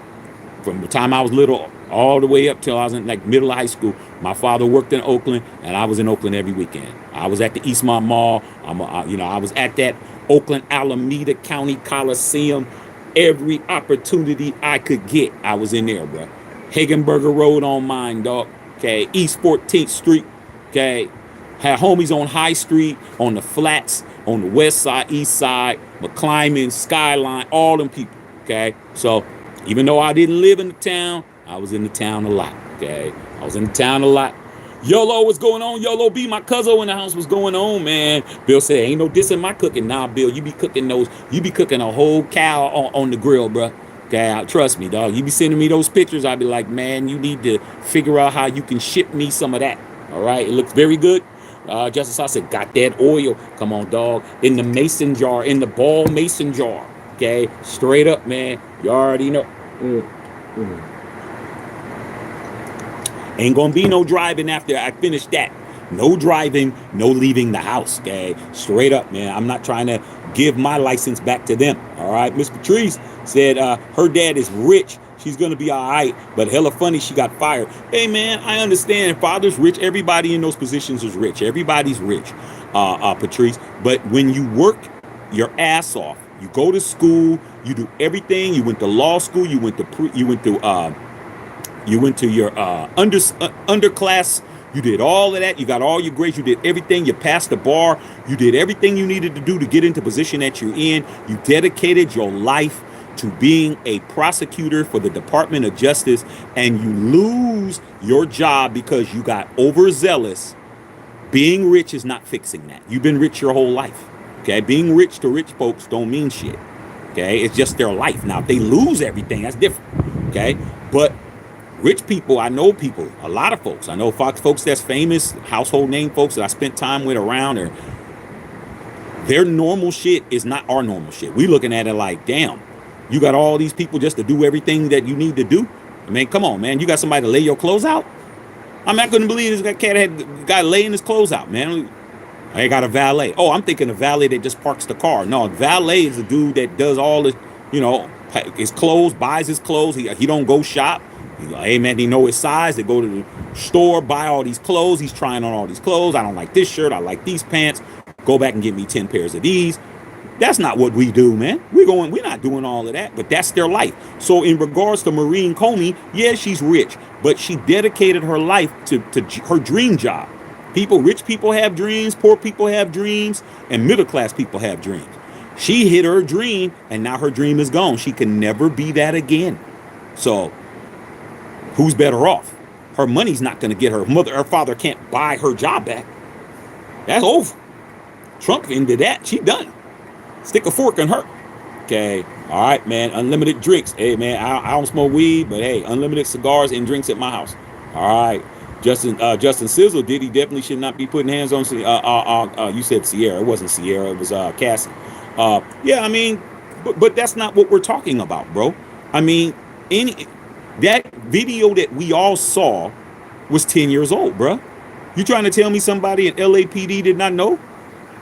From the time I was little all the way up till I was in like middle of high school. My father worked in Oakland, and I was in Oakland every weekend. I was at the Eastmont Mall. I was at that Oakland Alameda County Coliseum. Every opportunity I could get, I was in there, bro. Hagenberger Road on mine, dog. Okay, East 14th Street. Okay, had homies on High Street, on the flats, on the west side, east side, McClyman, Skyline, all them people. Okay, so even though I didn't live in the town, I was in the town a lot. Okay, I was in the town a lot. YOLO, what's going on? YOLO B, my cousin in the house, what's going on, man? Bill said, ain't no dissing my cooking. Nah, Bill, you be cooking a whole cow on the grill, bro. Okay, trust me, dog. You be sending me those pictures, I'd be like, man, you need to figure out how you can ship me some of that. All right, it looks very good. Justice I said, got that oil. Come on, dog. In the mason jar, in the ball mason jar. Okay, straight up, man. You already know. Ain't gonna be no driving after I finish that. No driving, no leaving the house, okay? Straight up, man. I'm not trying to give my license back to them, all right? Miss Patrice said her dad is rich. She's gonna be all right, but hella funny she got fired. Hey, man, I understand. Father's rich. Everybody in those positions is rich. Everybody's rich, Patrice. But when you work your ass off, you go to school, you do everything. You went to law school. You went to your underclass. You did all of that. You got all your grades. You did everything. You passed the bar. You did everything you needed to do to get into the position that you're in. You dedicated your life to being a prosecutor for the Department of Justice, and you lose your job because you got overzealous. Being rich is not fixing that. You've been rich your whole life. Okay, being rich to rich folks don't mean shit. Okay, it's just their life. Now, if they lose everything, that's different. Okay, but rich people, I know people, a lot of folks. I know folks that's famous, household name folks that I spent time with around, or their normal shit is not our normal shit. We looking at it like, damn, you got all these people just to do everything that you need to do. I mean, come on, man. You got somebody to lay your clothes out? I'm not going to believe this cat had guy laying his clothes out, man. I got a valet. Oh, I'm thinking a valet that just parks the car. No, a valet is a dude that does all this, his clothes, buys his clothes. He don't go shop. He's like, hey, man, he know his size. They go to the store, buy all these clothes. He's trying on all these clothes. I don't like this shirt. I like these pants. Go back and get me 10 pairs of these. That's not what we do, man. We're not doing all of that, but that's their life. So in regards to Maurene Comey, yeah, she's rich, but she dedicated her life to her dream job. Rich people have dreams, poor people have dreams, and middle class people have dreams. She hit her dream, and now her dream is gone. She can never be that again. So who's better off? Her money's not going to get her father can't buy her job back. That's over. Trump ended that. She done. Stick a fork in her. Okay. All right, man. Unlimited drinks. Hey, man, I don't smoke weed, but hey, unlimited cigars and drinks at my house. All right. Justin Sizzle, Diddy definitely should not be putting hands on. You said Sierra. It wasn't Sierra. It was Cassie. Yeah, I mean, but that's not what we're talking about, bro. I mean, that video that we all saw was 10 years old, bro. You trying to tell me somebody in LAPD did not know?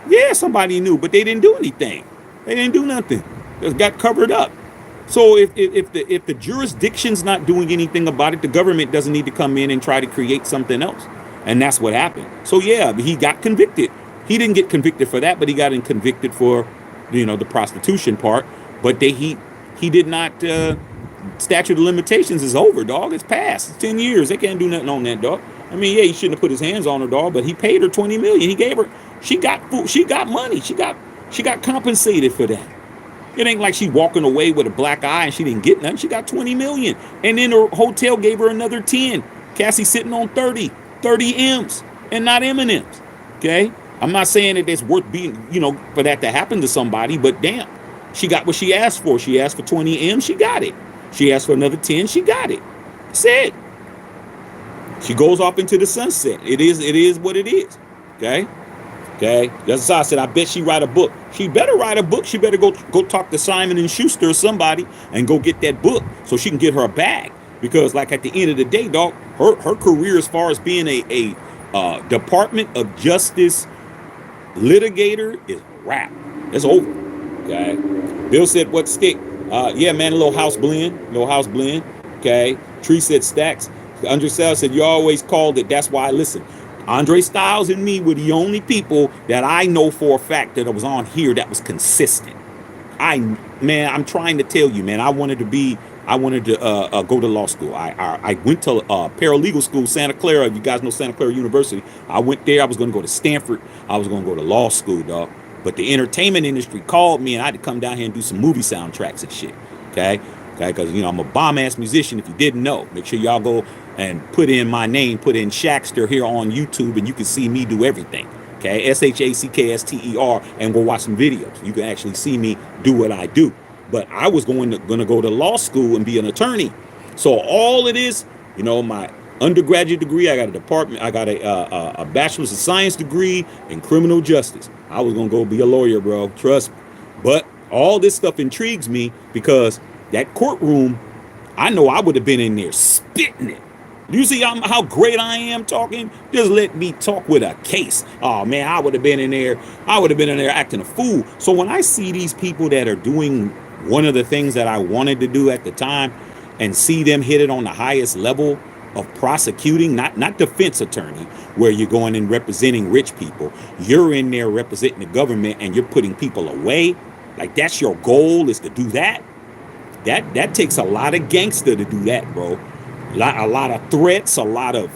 Yeah, somebody knew, but they didn't do anything. They didn't do nothing. It got covered up. So if the jurisdiction's not doing anything about it, the government doesn't need to come in and try to create something else. And that's what happened. So yeah, he got convicted. He didn't get convicted for that, but he got convicted for, the prostitution part. But he did not. Statute of limitations is over, dog. It's past. It's 10 years. They can't do nothing on that, dog. I mean, yeah, he shouldn't have put his hands on her, dog, but he paid her $20 million. He gave her. She got food. She got money. She got compensated for that. It ain't like she walking away with a black eye and she didn't get nothing. She got $20 million. And then her hotel gave her another 10. Cassie sitting on 30 M's and not M&M's. Okay? I'm not saying that it's worth being, for that to happen to somebody, but damn, she got what she asked for. She asked for 20 M's, she got it. She asked for another 10, she got it. That's it. She goes off into the sunset. It is what it is. Okay? Okay, that's why I said, I bet she write a book. She better write a book. She better go talk to Simon and Schuster or somebody and go get that book so she can get her a bag. Because like at the end of the day, dog, her career as far as being a Department of Justice litigator is wrap. It's over. Okay. Bill said, what stick? Yeah, man, a little house blend. Okay. Patrice said Stacks. Andre Styles said, you always called it. That's why I listen. Andre Styles and me were the only people that I know for a fact that was on here that was consistent. Man, I'm trying to tell you, man, I wanted to go to law school. I went to paralegal school, Santa Clara. You guys know Santa Clara University. I went there. I was going to go to Stanford. I was going to go to law school, dog. But the entertainment industry called me, and I had to come down here and do some movie soundtracks and shit. Okay, because I'm a bomb ass musician. If you didn't know, make sure y'all go and put in my name, put in Shackster here on YouTube, and you can see me do everything. Okay, SHACKSTER, and go watch some videos. You can actually see me do what I do. But I was going to go to law school and be an attorney. So all it is, my undergraduate degree, I got a bachelor's of science degree in criminal justice. I was going to go be a lawyer, bro. Trust me. But all this stuff intrigues me because that courtroom, I know I would have been in there spitting it. You see how great I am talking? Just let me talk with a case. Oh man, I would have been in there. I would have been in there acting a fool. So when I see these people that are doing one of the things that I wanted to do at the time and see them hit it on the highest level of prosecuting, not defense attorney, where you're going and representing rich people. You're in there representing the government and you're putting people away. Like that's your goal, is to do that. That takes a lot of gangster to do that, bro. A lot of threats, a lot of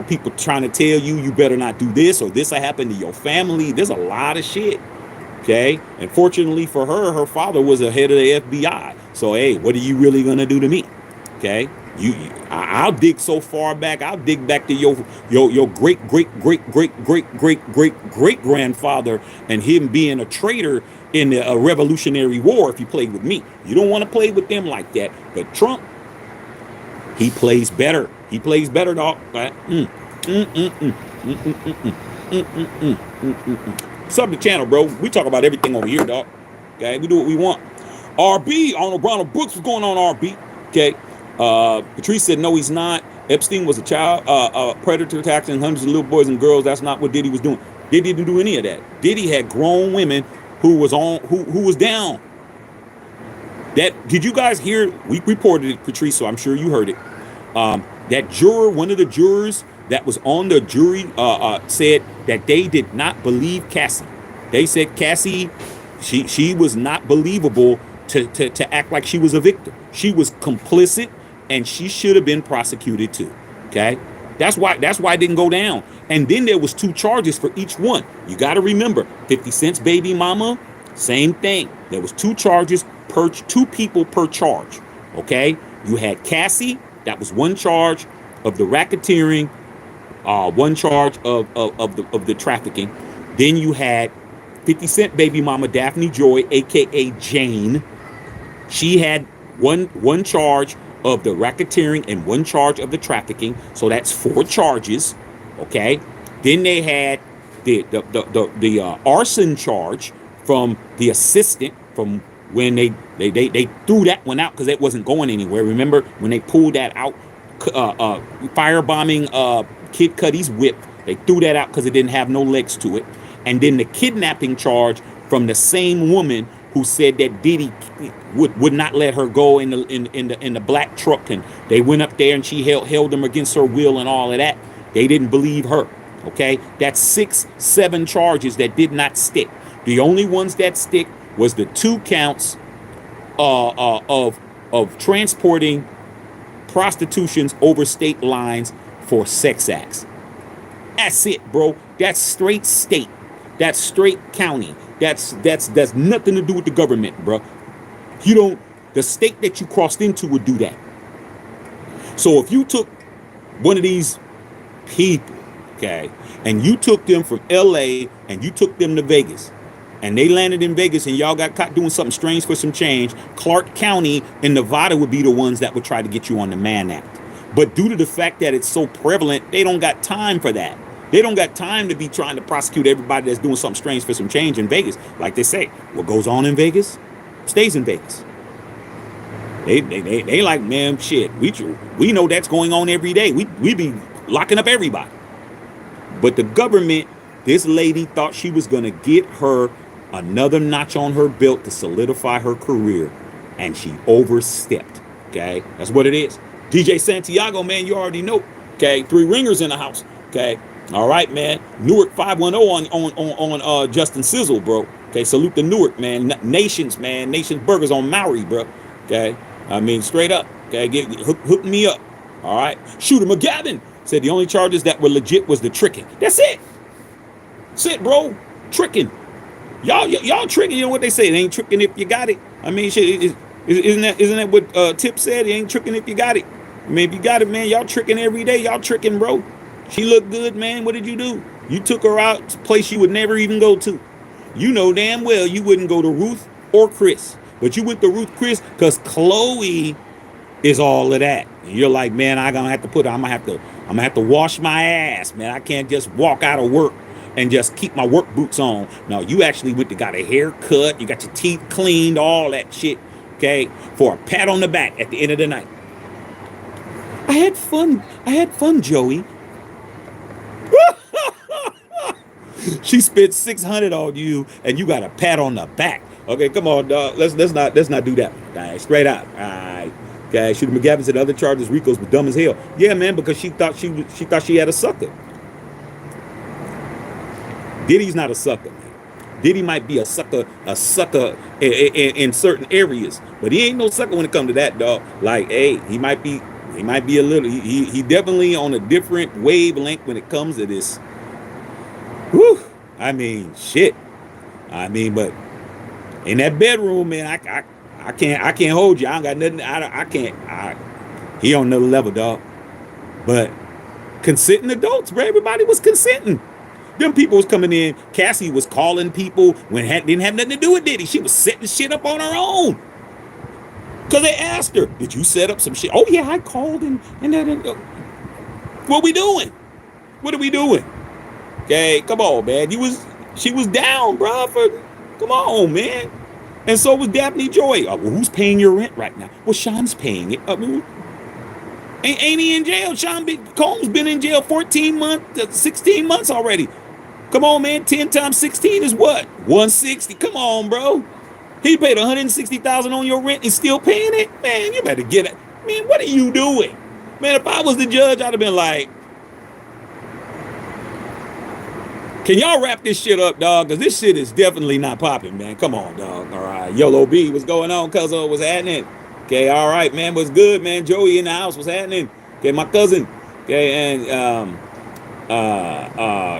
people trying to tell you better not do this or this will happen to your family. There's a lot of shit. Okay. And fortunately for her father was the head of the FBI. So, hey, what are you really going to do to me? Okay. I'll dig so far back. I'll dig back to your great grandfather and him being a traitor in the Revolutionary War if you played with me. You don't want to play with them like that. But Trump, he plays better. He plays better, dog. Sub the channel, bro. We talk about everything over here, dog. Okay, we do what we want. RB, Arnold Brown Brooks, what's going on, RB? Okay. Patrice said, no, he's not. Epstein was a child predator taxing hundreds of little boys and girls. That's not what Diddy was doing. Diddy didn't do any of that. Diddy had grown women who was down. Did you guys hear? We reported it, Patrice, so I'm sure you heard it. That juror, one of the jurors that was on the jury, said that they did not believe Cassie. They said Cassie, she was not believable to act like she was a victim. She was complicit, and she should have been prosecuted too. Okay, that's why it didn't go down. And then there was 2 charges for each one. You got to remember, 50 Cent's baby mama, same thing. There was 2 charges per 2 people per charge. Okay, you had Cassie, that was 1 charge of the racketeering, 1 charge of the trafficking. Then you had 50 Cent baby mama Daphne Joy, aka Jane. She had one charge of the racketeering and 1 charge of the trafficking. So that's 4 charges. Okay. Then they had the arson charge from the assistant, from when they threw that one out because it wasn't going anywhere. Remember when they pulled that out, firebombing Kid Cudi's whip? They threw that out because it didn't have no legs to it. And then the kidnapping charge from the same woman who said that Diddy would not let her go in the black truck, and they went up there and she held them against her will and all of that. They didn't believe her. Okay, that's 6-7 charges that did not stick. The only ones that stick was the 2 counts of transporting prostitutions over state lines for sex acts. That's it, bro. That's straight state. That's straight county. That's nothing to do with the government, bro. The state that you crossed into would do that. So if you took one of these people, okay, and you took them from LA and you took them to Vegas, and they landed in Vegas and y'all got caught doing something strange for some change, Clark County in Nevada would be the ones that would try to get you on the Mann Act. But due to the fact that it's so prevalent, they don't got time for that. They don't got time to be trying to prosecute everybody that's doing something strange for some change in Vegas. Like they say, what goes on in Vegas stays in Vegas. They like, man, shit, we know that's going on every day. We be locking up everybody. But the government, this lady thought she was going to get her another notch on her belt to solidify her career, and she overstepped. Okay, that's what it is. DJ Santiago, man, you already know. Okay, 3 ringers in the house. Okay, all right, man. Newark 510 on Justin Sizzle, bro. Okay, salute to Newark, man. Nations, man. Nations Burgers on Maui, bro. Okay, I mean straight up. Okay, hook me up. All right, Shooter McGavin said the only charges that were legit was the tricking. That's it. That's it, bro. Tricking. Y'all tricking. You know what they say? It ain't tricking if you got it. I mean, shit. Isn't that what Tip said? It ain't tricking if you got it. I mean, if you got it, man, y'all tricking every day. Y'all tricking, bro. She looked good, man. What did you do? You took her out to a place you would never even go to. You know damn well you wouldn't go to Ruth or Chris, but you went to Ruth Chris because Chloe is all of that. And you're like, man, I'm gonna have to wash my ass, man. I can't just walk out of work and just keep my work boots on. No, you actually went to got a haircut, you got your teeth cleaned, all that shit, okay, for a pat on the back at the end of the night. I had fun, Joey. She spent $600 on you, and you got a pat on the back. Okay, come on, dog. Let's not do that. All right, straight up. All right. Okay. Shooter McGavin said other charges, Rico's was dumb as hell. Yeah, man, because she thought she had a sucker. Diddy's not a sucker, man. Diddy might be a sucker in certain areas, but he ain't no sucker when it comes to that, dog. Like, hey, he might be a little. He definitely on a different wavelength when it comes to this. Whew. I mean, shit. I mean, but in that bedroom, man, I can't hold you. I don't got nothing. I can't. He on another level, dog. But consenting adults, bro. Everybody was consenting. Them people was coming in. Cassie was calling people when didn't have nothing to do with Diddy. She was setting shit up on her own. Because they asked her, did you set up some shit? Oh, yeah, I called and what we doing? What are we doing? Okay, come on, man. She was down, bro. Come on, man. And so was Daphne Joy. Well, who's paying your rent right now? Well, Sean's paying it. Ain't he in jail? Sean Combs been in jail 14 months, 16 months already. Come on, man. 10 times 16 is what? 160. Come on, bro. He paid $160,000 on your rent and still paying it? Man, you better get it. Man, what are you doing? Man, if I was the judge, I'd have been like, can y'all wrap this shit up, dog? Because this shit is definitely not popping, man. Come on, dog. All right. Yolo B, what's going on, cuzzo? What's happening? Okay, all right, man. What's good, man? Joey in the house. What's happening? Okay, my cousin. Okay, and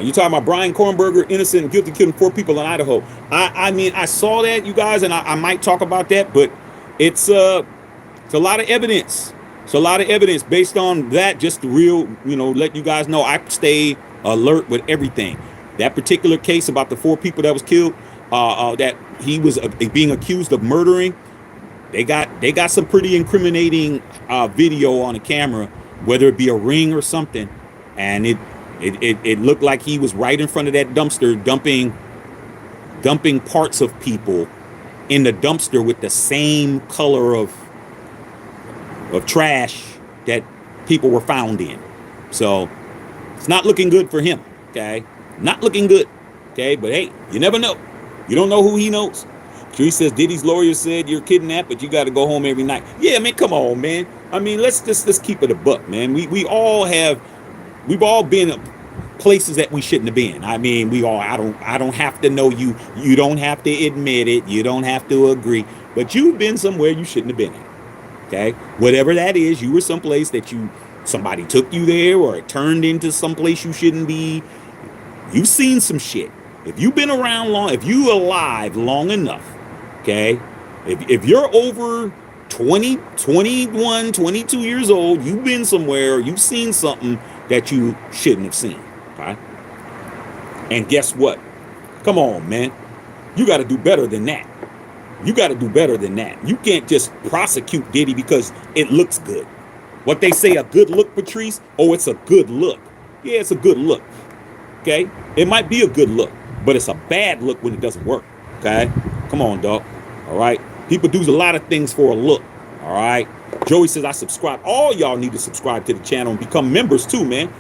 you talking about Brian Kornberger, innocent and guilty, killing 4 people in Idaho. I mean, I saw that, you guys, and I might talk about that, but it's a lot of evidence. It's a lot of evidence based on that, just the real, let you guys know I stay alert with everything. That particular case about the 4 people that was killed, that he was being accused of murdering, they got some pretty incriminating video on a camera, whether it be a ring or something, and it looked like he was right in front of that dumpster dumping parts of people in the dumpster with the same color of trash that people were found in. So it's not looking good for him. Okay, not looking good. Okay, but hey, you never know. You don't know who he knows. Tree says Diddy's lawyer said you're kidnapped, but you got to go home every night. Yeah, man, come on, man. I mean, let's keep it a buck, man. We've all been places that we shouldn't have been. I mean, I don't have to know you. You don't have to admit it. You don't have to agree. But you've been somewhere you shouldn't have been at. Okay? Whatever that is, you were someplace that somebody took you there, or it turned into someplace you shouldn't be. You've seen some shit. If you've been around long, if you alive long enough, okay? If you're over 20, 21, 22 years old, you've been somewhere, you've seen something that you shouldn't have seen, okay? And guess what? Come on, man. You got to do better than that. You got to do better than that. You can't just prosecute Diddy because it looks good. What they say, a good look, Patrice? Oh, it's a good look. Yeah, it's a good look. Okay? It might be a good look, but it's a bad look when it doesn't work. Okay? Come on, dog. All right? People do a lot of things for a look. All right? Joey says, I subscribe. All y'all need to subscribe to the channel and become members too, man.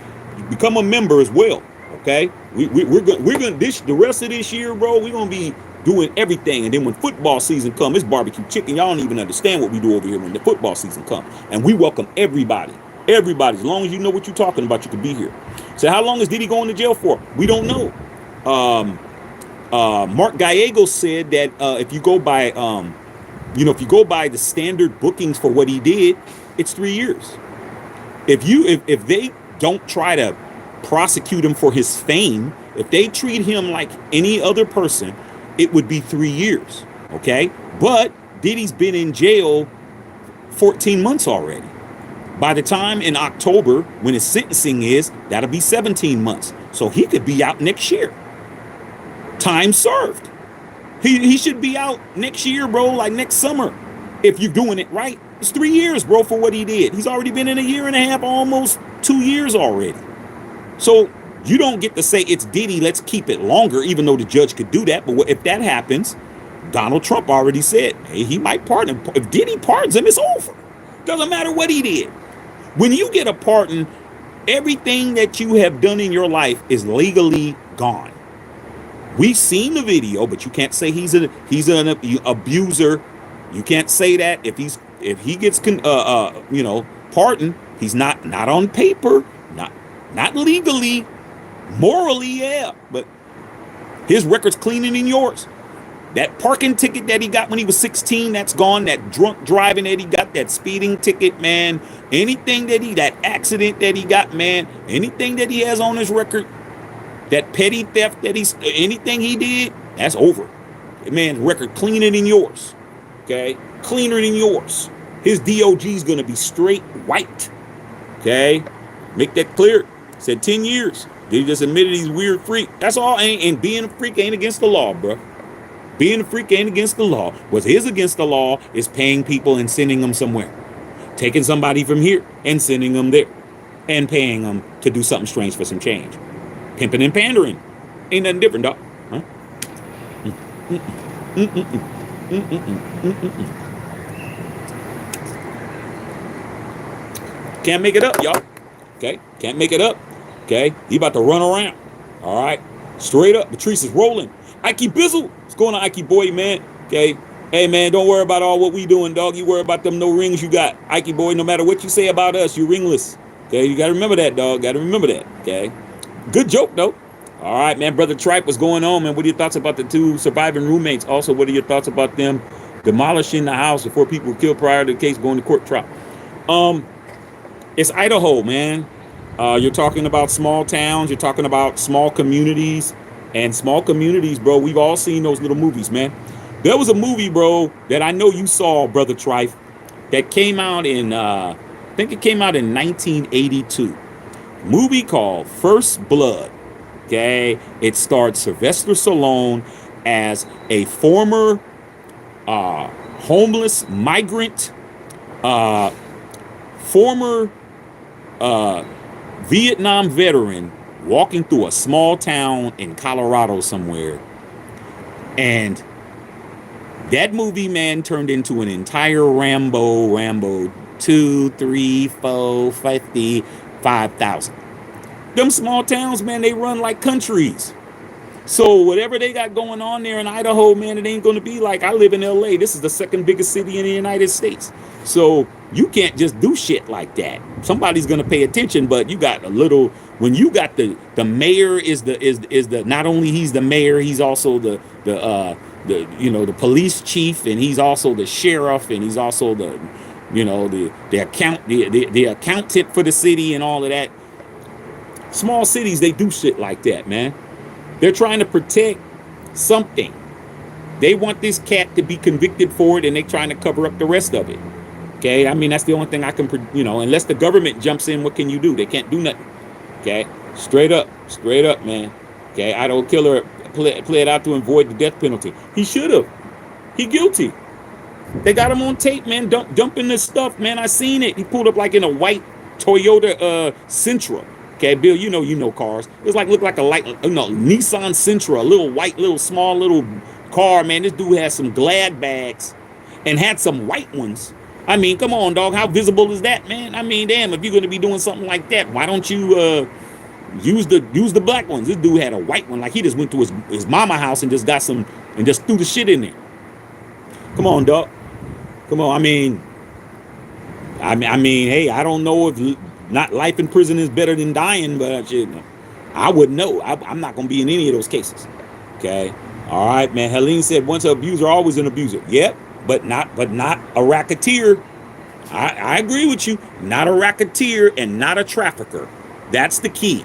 Become a member as well. Okay? We're gonna the rest of this year, bro, we're gonna be doing everything. And then when football season comes, it's barbecue chicken. Y'all don't even understand what we do over here when the football season comes. And we welcome everybody. Everybody. As long as you know what you're talking about, you can be here. So how long is Diddy going to jail for? We don't know. Mark Gallegos said that if you go by, if you go by the standard bookings for what he did, it's 3 years. If they don't try to prosecute him for his fame, if they treat him like any other person, it would be 3 years. Okay, but Diddy's been in jail 14 months already. By the time in October, when his sentencing is, that'll be 17 months. So he could be out next year. Time served. He should be out next year, bro, like next summer. If you're doing it right. It's 3 years, bro, for what he did. He's already been in a year and a half, almost 2 years already. So you don't get to say it's Diddy, let's keep it longer, even though the judge could do that. But if that happens, Donald Trump already said, hey, he might pardon him. If Diddy pardons him, it's over. Doesn't matter what he did. When you get a pardon, everything that you have done in your life is legally gone. We've seen the video, but you can't say he's an abuser. You can't say that if he gets pardoned, he's not on paper, not legally, morally, yeah, but his record's cleaner than yours. That parking ticket that he got when he was 16, that's gone. That drunk driving that he got, that speeding ticket, man, that accident that he got, man, anything that he has on his record, that petty theft anything he did, that's over. Man's record cleaner than yours. Okay, cleaner than yours. His DOG is gonna be straight white. Okay, make that clear. Said 10 years. He just admitted he's a weird freak. That's all. And being a freak ain't against the law, bro. Being a freak ain't against the law. What is against the law is paying people and sending them somewhere. Taking somebody from here and sending them there. And paying them to do something strange for some change. Pimping and pandering. Ain't nothing different, dog. Huh? Can't make it up, y'all. Okay? Can't make it up. Okay? He about to run around. All right? Straight up. Patrice is rolling. Ike Bizzle. What's going on, Ike boy, man? Okay? Hey, man, don't worry about all what we doing, dog. You worry about them no rings you got. Ike boy, no matter what you say about us, you ringless. Okay? You got to remember that, dog. Got to remember that. Okay? Good joke, though. All right, man. Brother Tripe, what's going on, man? What are your thoughts about the 2 surviving roommates? Also, what are your thoughts about them demolishing the house before people were killed prior to the case going to court trial? It's Idaho, man. You're talking about small towns. You're talking about small communities. And small communities, bro, we've all seen those little movies, man. There was a movie, bro, that I know you saw, Brother Trife, that came out in, I think it came out in 1982. Movie called First Blood. Okay? It starred Sylvester Stallone as a former homeless migrant, former Vietnam veteran walking through a small town in Colorado somewhere. And that movie, man, turned into an entire Rambo 2, 3, 4, 50, 5,000. Them small towns, man, they run like countries. So whatever they got going on there in Idaho, man, it ain't going to be like I live in LA. This is the second biggest city in the United States. So you can't just do shit like that. Somebody's going to pay attention, but you got a little, when you got the mayor is the not only he's the mayor, he's also the police chief, and he's also the sheriff, and he's also the accountant for the city and all of that. Small cities, they do shit like that, man. They're trying to protect something. They want this cat to be convicted for it, and they're trying to cover up the rest of it. Okay, I mean, that's the only thing I can, unless the government jumps in, what can you do? They can't do nothing. Okay, straight up, man. Okay, Idaho killer pled out to avoid the death penalty. He should have. He guilty. They got him on tape, man, dumping this stuff, man. I seen it. He pulled up like in a white Toyota Sentra. Okay, Bill, you know cars. It's look like a light, Nissan Sentra, a little white, small car, man. This dude has some Glad bags and had some white ones. I mean, come on, dog. How visible is that, man? I mean, damn, if you're going to be doing something like that, why don't you Use the black ones. This dude had a white one. Like he just went to his mama house and just got some and just threw the shit in there. Come on, dog. Come on. I mean, hey, I don't know if not life in prison is better than dying, but I wouldn't know. I'm not gonna be in any of those cases. Okay. All right, man. Helene said once an abuser, always an abuser. Yep, but not a racketeer. I agree with you. Not a racketeer and not a trafficker. That's the key.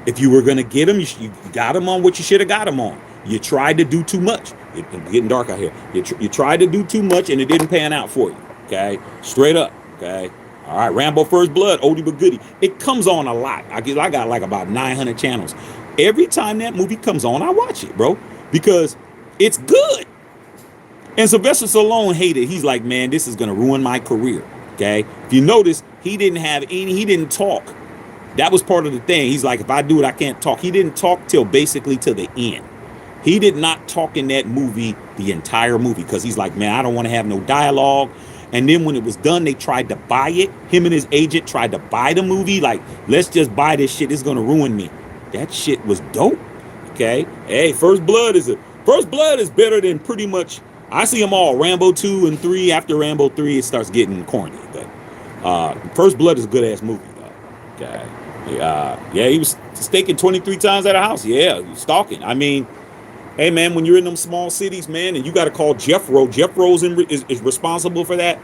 If you were going to get him, you got him on what you should have got him on. You tried to do too much. It's getting dark out here. You tried to do too much and it didn't pan out for you. Okay? Straight up. Okay? All right. Rambo First Blood, oldie but goodie. It comes on a lot. I got like about 900 channels. Every time that movie comes on, I watch it, bro. Because it's good. And Sylvester Stallone hated it. He's like, man, this is going to ruin my career. Okay? If you notice, he didn't talk. That was part of the thing. He's like, if I do it, I can't talk. He didn't talk till basically to the end. He did not talk in that movie, the entire movie, because he's like, man, I don't want to have no dialogue. And then when it was done, they tried to buy it. Him and his agent tried to buy the movie. Like, let's just buy this shit. It's going to ruin me. That shit was dope. Okay? Hey, First Blood is better than pretty much, I see them all. Rambo 2 and 3. After Rambo 3, it starts getting corny. But First Blood is a good-ass movie, though. Okay? Yeah, he was staking 23 times at a house. Yeah, stalking. I mean, hey, man, when you're in them small cities, man, and you got to call Jeffro. Jeffro's is responsible for that.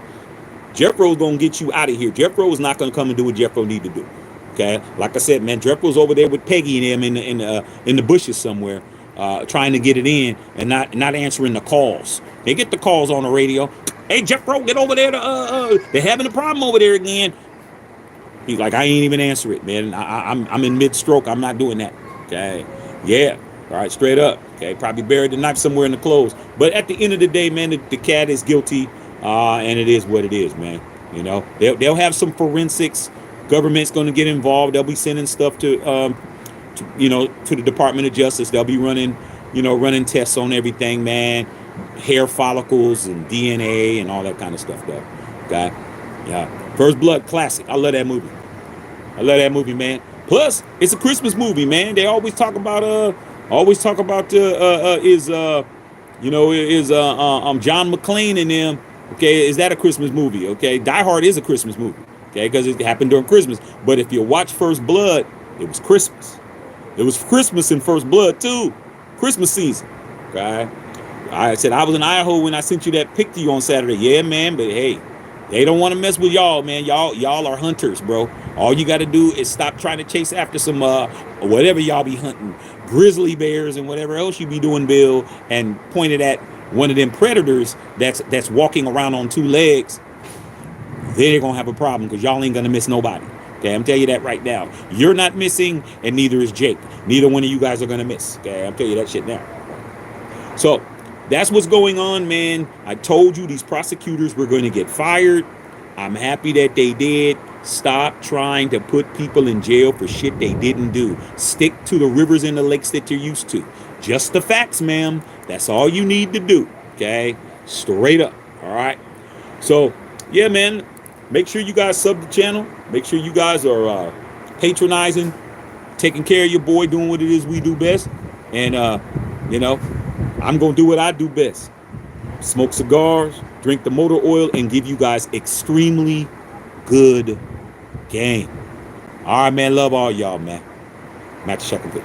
Jeffro's going to get you out of here. Jeffro's not going to come and do what Jeffro need to do. Okay? Like I said, man, Jeffro's over there with Peggy and them in the bushes somewhere, trying to get it in and not answering the calls. They get the calls on the radio. Hey, Jeffro, get over there. They're having a problem over there again. He's like, I ain't even answer it, man. I'm in mid-stroke. I'm not doing that. Okay. Yeah. All right. Straight up. Okay. Probably buried the knife somewhere in the clothes. But at the end of the day, man, the cat is guilty. And it is what it is, man. You know, they'll have some forensics. Government's going to get involved. They'll be sending stuff to the Department of Justice. They'll be running tests on everything, man. Hair follicles and DNA and all that kind of stuff, though. Okay. Yeah. First Blood, classic. I love that movie. Man. Plus, it's a Christmas movie, man. They always talk about John McClane and them. Okay, is that a Christmas movie? Okay, Die Hard is a Christmas movie. Okay, because it happened during Christmas. But if you watch First Blood, it was Christmas. It was Christmas in First Blood too. Christmas season. Okay. I said I was in Idaho when I sent you that pic to you on Saturday. Yeah, man, but hey. They don't want to mess with y'all, man. Y'all are hunters, bro. All you got to do is stop trying to chase after some whatever y'all be hunting, grizzly bears and whatever else you be doing, Bill, and point it at one of them predators that's walking around on two legs. They're gonna have a problem because y'all ain't gonna miss nobody. Okay, I'm telling you that right now. You're not missing, and neither is Jake. Neither one of you guys are gonna miss. Okay, I'm telling you that shit now. So. That's what's going on, man. I told you these prosecutors were going to get fired. I'm happy that they did. Stop trying to put people in jail for shit they didn't do. Stick to the rivers and the lakes that you're used to. Just the facts, ma'am. That's all you need to do. Okay? Straight up. All right? So, yeah, man. Make sure you guys sub the channel. Make sure you guys are patronizing, taking care of your boy, doing what it is we do best. And, I'm going to do what I do best. Smoke cigars, drink the motor oil, and give you guys extremely good game. All right, man. Love all y'all, man. Max Shackleford.